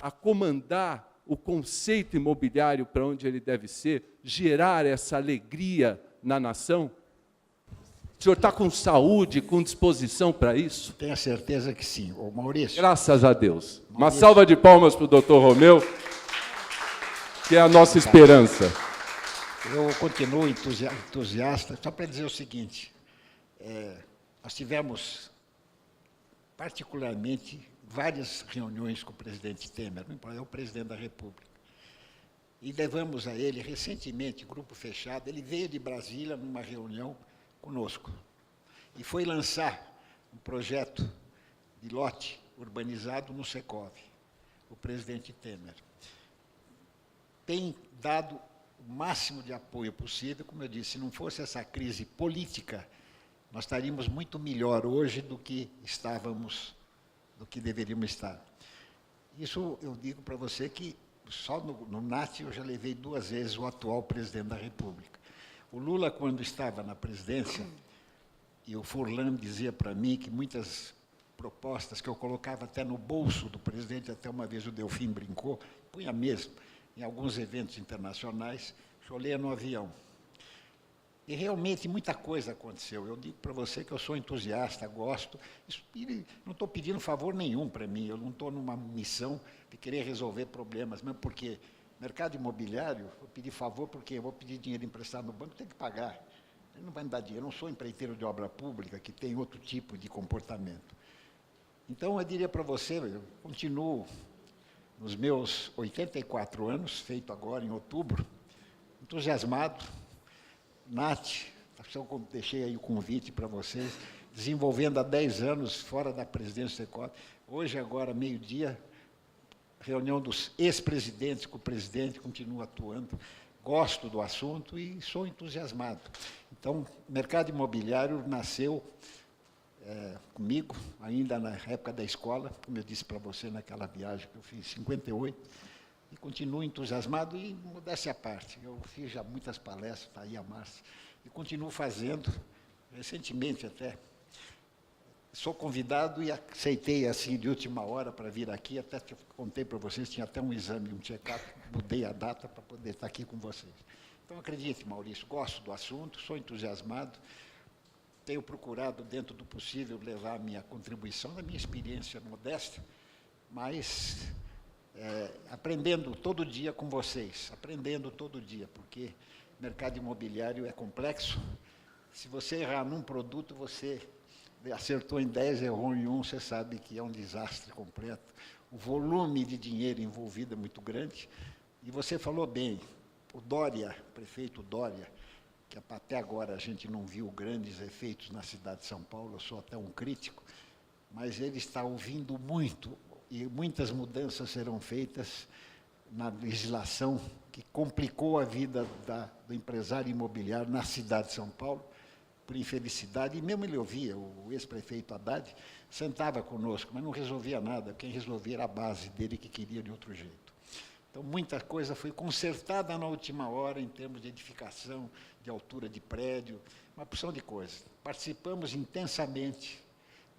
a comandar o conceito imobiliário para onde ele deve ser, gerar essa alegria na nação? O senhor está com saúde, com disposição para isso? Tenho a certeza que sim. Ô, Maurício. Graças a Deus. Uma salva de palmas para o doutor Romeu, que é a nossa esperança. Eu continuo entusiasta, só para dizer o seguinte, nós tivemos, particularmente, várias reuniões com o presidente Temer, é o presidente da República, e levamos a ele, recentemente, grupo fechado, ele veio de Brasília numa reunião conosco, e foi lançar um projeto de lote urbanizado no Secov, o presidente Temer. Tem dado o máximo de apoio possível, como eu disse, se não fosse essa crise política, nós estaríamos muito melhor hoje do que estávamos, do que deveríamos estar. Isso eu digo para você que só no NAT eu já levei 2 vezes o atual presidente da República. O Lula, quando estava na presidência, e o Furlan dizia para mim que muitas propostas que eu colocava até no bolso do presidente, até uma vez o Delfim brincou, punha mesmo, em alguns eventos internacionais, choleia no avião. E realmente muita coisa aconteceu. Eu digo para você que eu sou entusiasta, gosto, não estou pedindo favor nenhum para mim, eu não estou numa missão de querer resolver problemas, mesmo porque mercado imobiliário, vou pedir favor porque eu vou pedir dinheiro emprestado no banco, tem que pagar. Ele não vai me dar dinheiro, eu não sou empreiteiro de obra pública, que tem outro tipo de comportamento. Então, eu diria para você, eu continuo nos meus 84 anos, feito agora em outubro, entusiasmado. Nath, eu deixei aí o convite para vocês, desenvolvendo há 10 anos, fora da presidência do Secov. Hoje, agora, meio-dia, reunião dos ex-presidentes com o presidente, continuo atuando, gosto do assunto e sou entusiasmado. Então, o mercado imobiliário nasceu comigo, ainda na época da escola, como eu disse para você naquela viagem que eu fiz em 58, e continuo entusiasmado e, modéstia à parte, eu fiz já muitas palestras, está aí a Márcia, e continuo fazendo, recentemente até, sou convidado e aceitei assim de última hora para vir aqui, até que eu contei para vocês, tinha até um exame, um check-up, mudei a data para poder estar aqui com vocês. Então, acredite, Maurício, gosto do assunto, sou entusiasmado, tenho procurado, dentro do possível, levar a minha contribuição, da minha experiência modesta, mas aprendendo todo dia com vocês, aprendendo todo dia, porque o mercado imobiliário é complexo. Se você errar num produto, você acertou em 10, errou em 1, você sabe que é um desastre completo. O volume de dinheiro envolvido é muito grande. E você falou bem, o Dória, o prefeito Dória, que até agora a gente não viu grandes efeitos na cidade de São Paulo, eu sou até um crítico, mas ele está ouvindo muito, e muitas mudanças serão feitas na legislação que complicou a vida do empresário imobiliário na cidade de São Paulo, por infelicidade, e mesmo ele ouvia, o ex-prefeito Haddad, sentava conosco, mas não resolvia nada, quem resolvia era a base dele, que queria de outro jeito. Então, muita coisa foi consertada na última hora, em termos de edificação, de altura de prédio, uma porção de coisas. Participamos intensamente,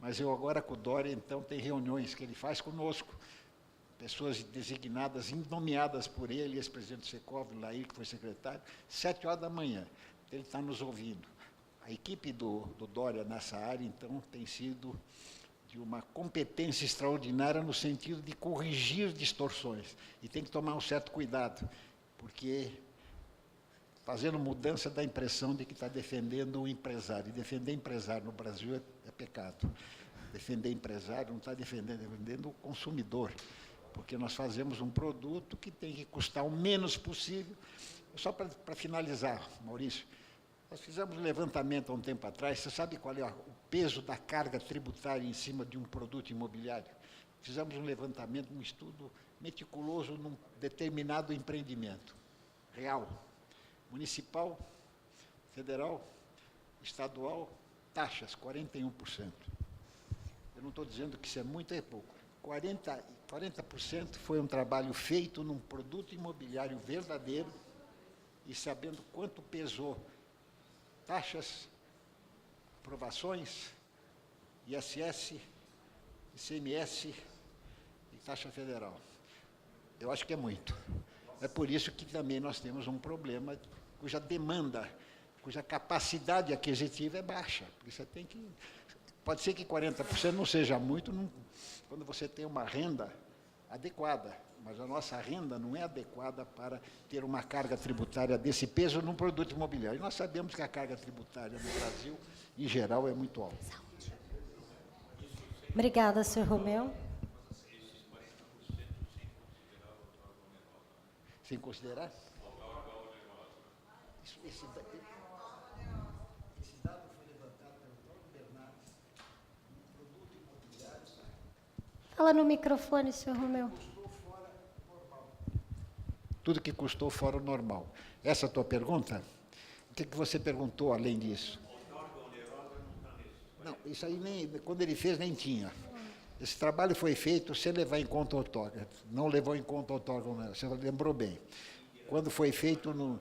mas eu agora com o Dória, então, tem reuniões que ele faz conosco, pessoas designadas, nomeadas por ele, ex-presidente Secov, Lair, que foi secretário, 7h da manhã, ele está nos ouvindo. A equipe do Dória nessa área, então, tem sido de uma competência extraordinária no sentido de corrigir distorções. E tem que tomar um certo cuidado, porque fazendo mudança dá a impressão de que está defendendo o empresário. E defender empresário no Brasil é pecado. Defender empresário não está defendendo o consumidor, porque nós fazemos um produto que tem que custar o menos possível. Só para finalizar, Maurício, nós fizemos um levantamento há um tempo atrás, você sabe qual é o peso da carga tributária em cima de um produto imobiliário? Fizemos um levantamento, um estudo meticuloso num determinado empreendimento real, municipal, federal, estadual, taxas, 41%. Eu não estou dizendo que isso é muito, é pouco. 40% foi um trabalho feito num produto imobiliário verdadeiro e sabendo quanto pesou taxas, aprovações, ISS, ICMS e taxa federal. Eu acho que é muito. É por isso que também nós temos um problema cuja demanda, cuja capacidade aquisitiva é baixa. Porque você tem que... Pode ser que 40% não seja muito quando você tem uma renda adequada, mas a nossa renda não é adequada para ter uma carga tributária desse peso num produto imobiliário. E nós sabemos que a carga tributária no Brasil, em geral, é muito alta. Obrigada, senhor Romeu. Sem considerar? Esse dado foi levantado pelo próprio Bernardes, um produto imobiliário. Fala no microfone, senhor Romeu. Tudo que custou fora o normal. Essa é a tua pergunta? O que você perguntou além disso? Não, isso aí nem, quando ele fez nem tinha. Esse trabalho foi feito sem levar em conta o outorga. Não levou em conta o outorga, você lembrou bem. Quando foi feito, não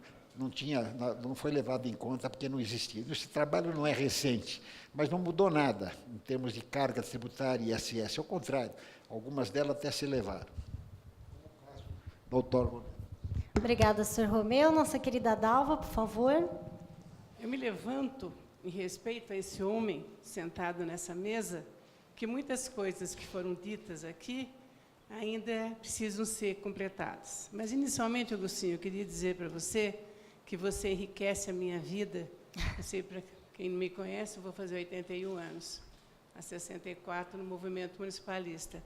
foi levado em conta porque não existia. Esse trabalho não é recente, mas não mudou nada em termos de carga tributária e ISS. Ao contrário, algumas delas até se levaram. Doutor. Obrigada, senhor Romeu. Nossa querida Dalva, por favor. Eu me levanto em respeito a esse homem sentado nessa mesa, que muitas coisas que foram ditas aqui ainda precisam ser completadas. Mas, inicialmente, Agostinho, eu queria dizer para você que você enriquece a minha vida. Eu sei, para quem não me conhece, eu vou fazer 81 anos, há 64 no movimento municipalista.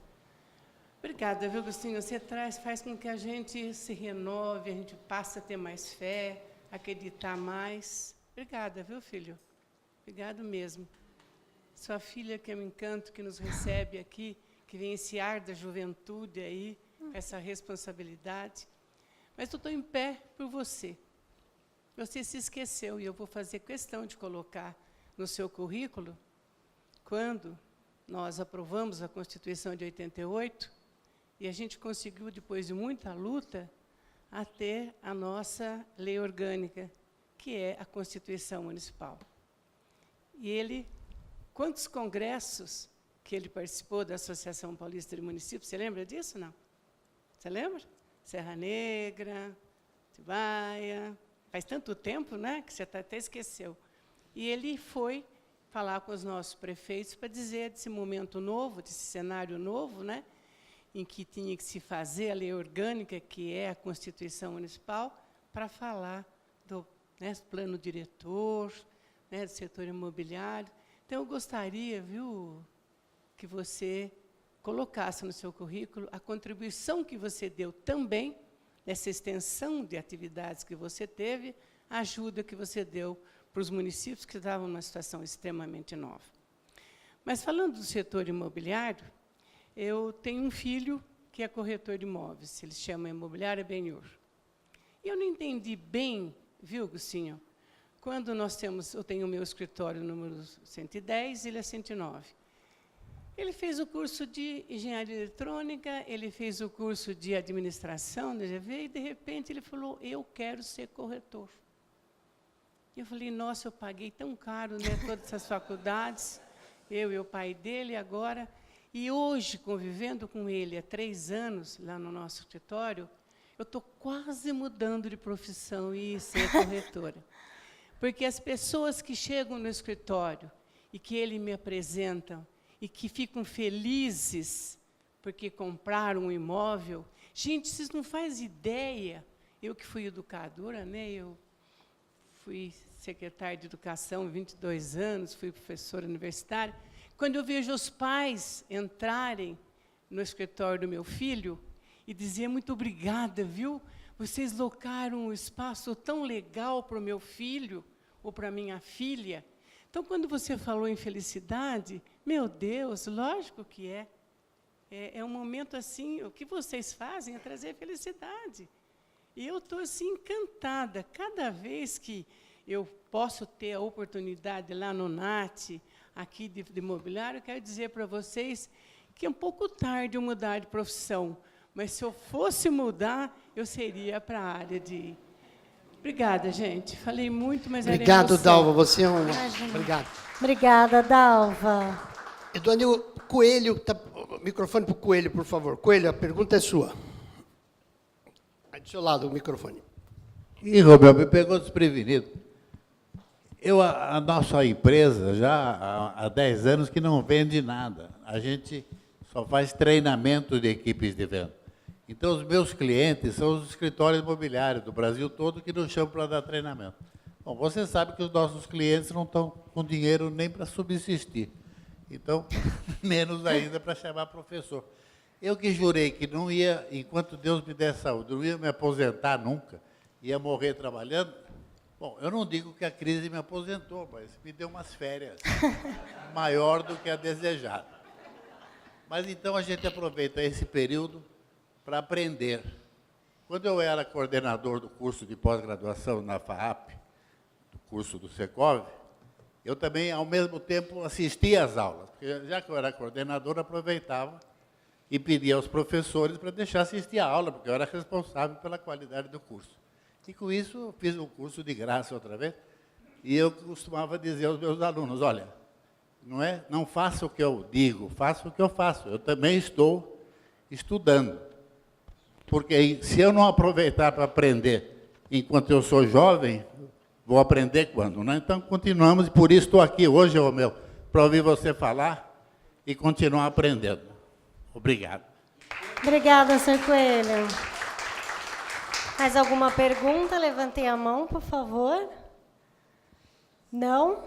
Obrigada, viu, Agostinho? Você faz com que a gente se renove, a gente passe a ter mais fé, acreditar mais. Obrigada, viu, filho? Obrigado mesmo. Sua filha, que é um encanto, que nos recebe aqui, que vem esse ar da juventude aí, essa responsabilidade. Mas eu estou em pé por você. Você se esqueceu, e eu vou fazer questão de colocar no seu currículo, quando nós aprovamos a Constituição de 88, e a gente conseguiu, depois de muita luta, a ter a nossa lei orgânica, que é a Constituição Municipal. E ele, quantos congressos que ele participou da Associação Paulista de Municípios, você lembra disso, não? Você lembra? Serra Negra, Atibaia, faz tanto tempo, né, que você até esqueceu. E ele foi falar com os nossos prefeitos para dizer desse momento novo, desse cenário novo, né, em que tinha que se fazer a lei orgânica, que é a Constituição Municipal, para falar do plano diretor, do setor imobiliário. Então, eu gostaria, viu, que você colocasse no seu currículo a contribuição que você deu também, nessa extensão de atividades que você teve, a ajuda que você deu para os municípios que estavam numa situação extremamente nova. Mas, falando do setor imobiliário, eu tenho um filho que é corretor de imóveis, ele se chama Imobiliária Benhur. E eu não entendi bem, viu, Agostinho? Quando eu tenho o meu escritório número 110, ele é 109. Ele fez o curso de engenharia eletrônica, ele fez o curso de administração da GV, e, de repente, ele falou, eu quero ser corretor. E eu falei, nossa, eu paguei tão caro, né, todas essas faculdades, eu e o pai dele agora. E hoje, convivendo com ele há 3 anos, lá no nosso escritório, eu estou quase mudando de profissão e ser corretora. Porque as pessoas que chegam no escritório e que ele me apresentam e que ficam felizes porque compraram um imóvel, gente, vocês não fazem ideia, eu que fui educadora, né, eu fui secretária de educação 22 anos, fui professora universitária, quando eu vejo os pais entrarem no escritório do meu filho e dizer, muito obrigada, viu? Vocês locaram um espaço tão legal para o meu filho ou para a minha filha. Então, quando você falou em felicidade, meu Deus, lógico que é. É um momento assim, o que vocês fazem é trazer felicidade. E eu estou assim, encantada. Cada vez que eu posso ter a oportunidade lá no NAT, aqui de imobiliário, eu quero dizer para vocês que é um pouco tarde eu mudar de profissão, mas se eu fosse mudar, eu seria para a área de... Obrigada, gente. Falei muito, mas obrigado, era Dalva. Você é um... Imagina. Obrigado. Obrigada, Dalva. Eduanil, Coelho, microfone para o Coelho, por favor. Coelho, a pergunta é sua. Aí do seu lado, o microfone. Ih, Romeu, me pegou desprevenido. A nossa empresa, já há 10 anos que não vende nada. A gente só faz treinamento de equipes de venda. Então, os meus clientes são os escritórios imobiliários do Brasil todo que nos chamam para dar treinamento. Bom, você sabe que os nossos clientes não estão com dinheiro nem para subsistir. Então, menos ainda para chamar professor. Eu que jurei que não ia, enquanto Deus me der saúde, não ia me aposentar nunca, ia morrer trabalhando. Bom, eu não digo que a crise me aposentou, mas me deu umas férias maior do que a desejada. Mas então a gente aproveita esse período para aprender. Quando eu era coordenador do curso de pós-graduação na FAAP, do curso do Secov, eu também, ao mesmo tempo, assistia às aulas, porque já que eu era coordenador, aproveitava e pedia aos professores para deixar assistir a aula, porque eu era responsável pela qualidade do curso. E, com isso, eu fiz um curso de graça outra vez, e eu costumava dizer aos meus alunos, olha, não faça o que eu digo, faça o que eu faço. Eu também estou estudando. Porque se eu não aproveitar para aprender enquanto eu sou jovem, vou aprender quando? Né? Então, continuamos, e por isso estou aqui hoje, Romeu, para ouvir você falar e continuar aprendendo. Obrigado. Obrigada, Sr. Coelho. Mais alguma pergunta? Levantei a mão, por favor. Não?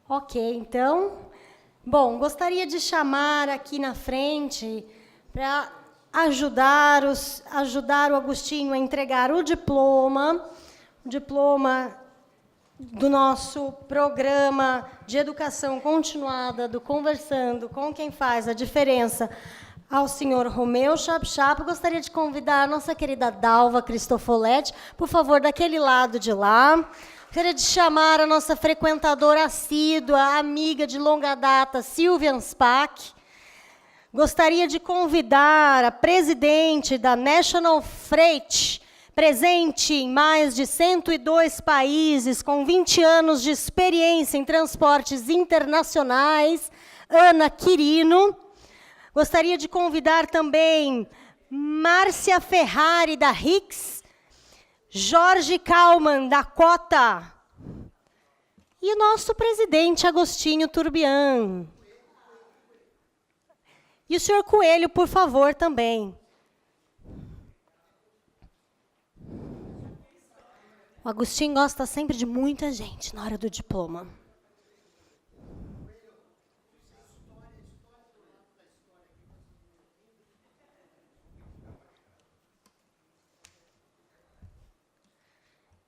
Ok, então. Bom, gostaria de chamar aqui na frente para ajudar o Agostinho a entregar o diploma do nosso programa de educação continuada, do Conversando com Quem Faz a Diferença, ao senhor Romeu Chapchap. Gostaria de convidar a nossa querida Dalva Cristofoletti, por favor, daquele lado de lá. Gostaria de chamar a nossa frequentadora assídua, amiga de longa data, Silvia Anspach. Gostaria de convidar a presidente da National Freight, presente em mais de 102 países, com 20 anos de experiência em transportes internacionais, Ana Quirino. Gostaria de convidar também Márcia Ferrari, da Hicks, Jorge Kalman, da Cota, e o nosso presidente, Agostinho Turbian. E o senhor Coelho, por favor, também. O Agostinho gosta sempre de muita gente na hora do diploma.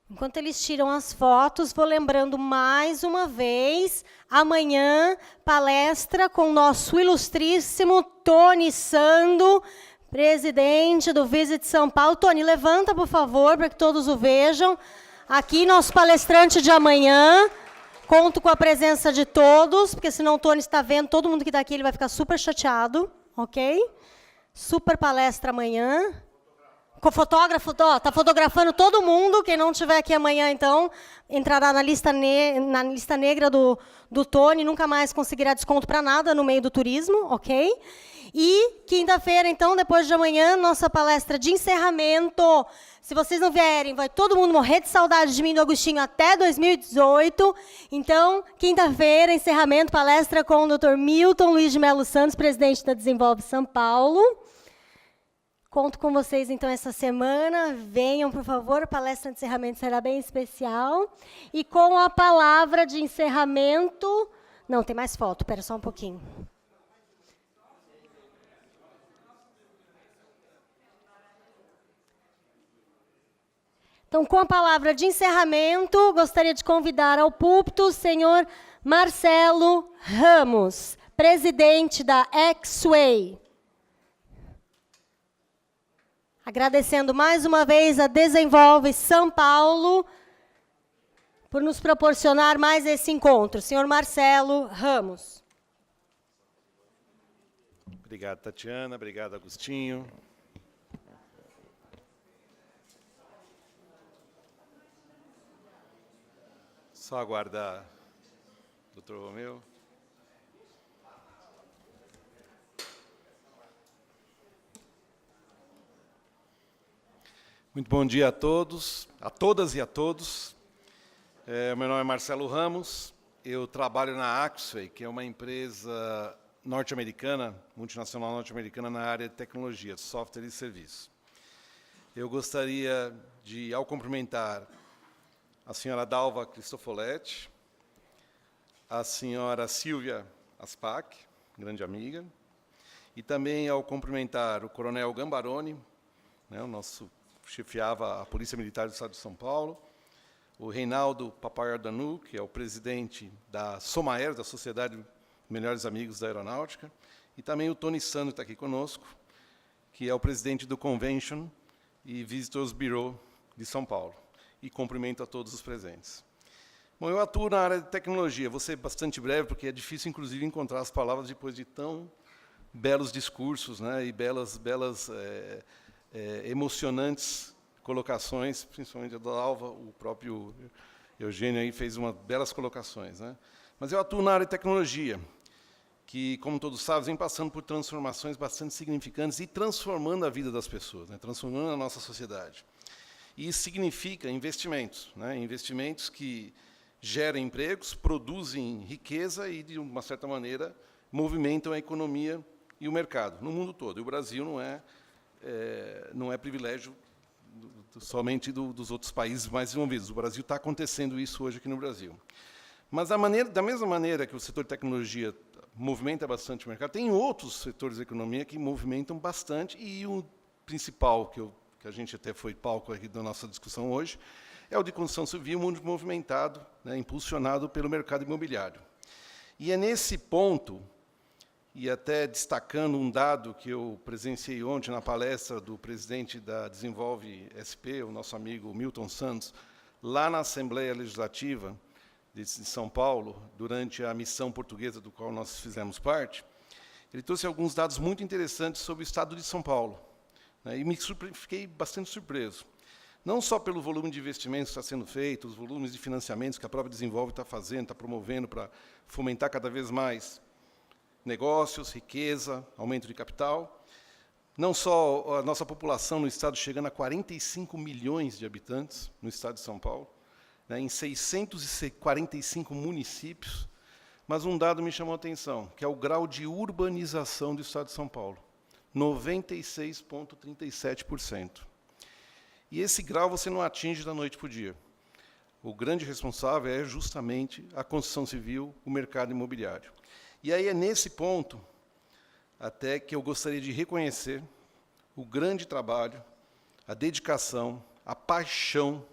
Enquanto eles tiram as fotos, vou lembrando mais uma vez, amanhã, palestra com o nosso ilustríssimo Tony Sando, presidente do Visit São Paulo. Tony, levanta, por favor, para que todos o vejam. Aqui, nosso palestrante de amanhã. Conto com a presença de todos, porque senão o Tony está vendo, todo mundo que está aqui, ele vai ficar super chateado, ok? Super palestra amanhã. Com fotógrafo, está fotografando todo mundo. Quem não estiver aqui amanhã, então, entrará na lista negra do Tony, nunca mais conseguirá desconto para nada no meio do turismo, ok? E quinta-feira, então, depois de amanhã, nossa palestra de encerramento. Se vocês não vierem, vai todo mundo morrer de saudade de mim, do Agostinho, até 2018. Então, quinta-feira, encerramento, palestra com o Dr. Milton Luiz de Melo Santos, presidente da Desenvolve São Paulo. Conto com vocês, então, essa semana. Venham, por favor, a palestra de encerramento será bem especial. E com a palavra de encerramento... Não, tem mais foto, espera só um pouquinho. Então, com a palavra de encerramento, gostaria de convidar ao púlpito o senhor Marcelo Ramos, presidente da X-Way. Agradecendo mais uma vez a Desenvolve São Paulo por nos proporcionar mais esse encontro. Senhor Marcelo Ramos. Obrigado, Tatiana. Obrigado, Agostinho. Só aguardar, Dr. Romeu. Muito bom dia a todos, a todas e a todos. Meu nome é Marcelo Ramos, eu trabalho na Axway, que é uma empresa norte-americana, multinacional norte-americana na área de tecnologia, software e serviço. Eu gostaria de, ao cumprimentar a senhora Dalva Cristofoletti, a senhora Silvia Aspac, grande amiga, e também ao cumprimentar o coronel Gambaroni, né, o nosso chefiava a Polícia Militar do Estado de São Paulo, o Reinaldo Papaiardanu, que é o presidente da Somaer, da Sociedade Melhores Amigos da Aeronáutica, e também o Tony Sando está aqui conosco, que é o presidente do Convention e Visitors Bureau de São Paulo. E cumprimento a todos os presentes. Bom, eu atuo na área de tecnologia, vou ser bastante breve, porque é difícil, inclusive, encontrar as palavras depois de tão belos discursos, né, e belas emocionantes colocações, principalmente a da Alva, o próprio Eugênio aí fez umas belas colocações, né? Mas eu atuo na área de tecnologia, que, como todos sabem, vem passando por transformações bastante significantes e transformando a vida das pessoas, né, transformando a nossa sociedade. E isso significa investimentos, né, investimentos que geram empregos, produzem riqueza e, de uma certa maneira, movimentam a economia e o mercado, no mundo todo. E o Brasil não é privilégio somente dos outros países mais desenvolvidos. O Brasil está acontecendo isso hoje aqui no Brasil. Mas da mesma maneira que o setor de tecnologia movimenta bastante o mercado, tem outros setores da economia que movimentam bastante, e o principal, que a gente até foi palco aqui da nossa discussão hoje, é o de construção civil, muito movimentado, né, impulsionado pelo mercado imobiliário. E é nesse ponto, e até destacando um dado que eu presenciei ontem na palestra do presidente da Desenvolve SP, o nosso amigo Milton Santos, lá na Assembleia Legislativa de São Paulo, durante a missão portuguesa do qual nós fizemos parte, ele trouxe alguns dados muito interessantes sobre o estado de São Paulo, né, e fiquei bastante surpreso. Não só pelo volume de investimentos que está sendo feito, os volumes de financiamentos que a própria Desenvolve está fazendo, está promovendo para fomentar cada vez mais negócios, riqueza, aumento de capital. Não só a nossa população no estado chegando a 45 milhões de habitantes no estado de São Paulo, né, em 645 municípios, mas um dado me chamou a atenção, que é o grau de urbanização do estado de São Paulo, 96,37%. E esse grau você não atinge da noite para o dia. O grande responsável é justamente a construção civil, o mercado imobiliário. E aí é nesse ponto, até que eu gostaria de reconhecer o grande trabalho, a dedicação, a paixão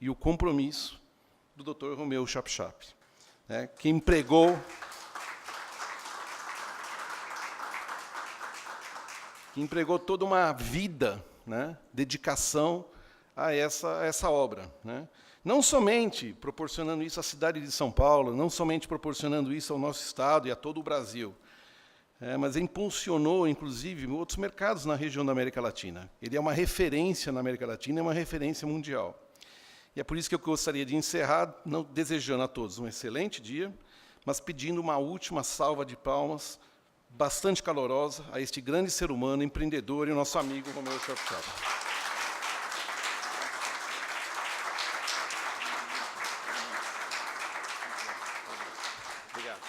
e o compromisso do Dr. Romeu Chapchap, né, que empregou que empregou toda uma vida, né, dedicação a essa obra, né? Não somente proporcionando isso à cidade de São Paulo, não somente proporcionando isso ao nosso estado e a todo o Brasil, mas impulsionou, inclusive, outros mercados na região da América Latina. Ele é uma referência na América Latina, é uma referência mundial. E é por isso que eu gostaria de encerrar, não desejando a todos um excelente dia, mas pedindo uma última salva de palmas, bastante calorosa, a este grande ser humano, empreendedor e nosso amigo Romeu Shopshop. Obrigado.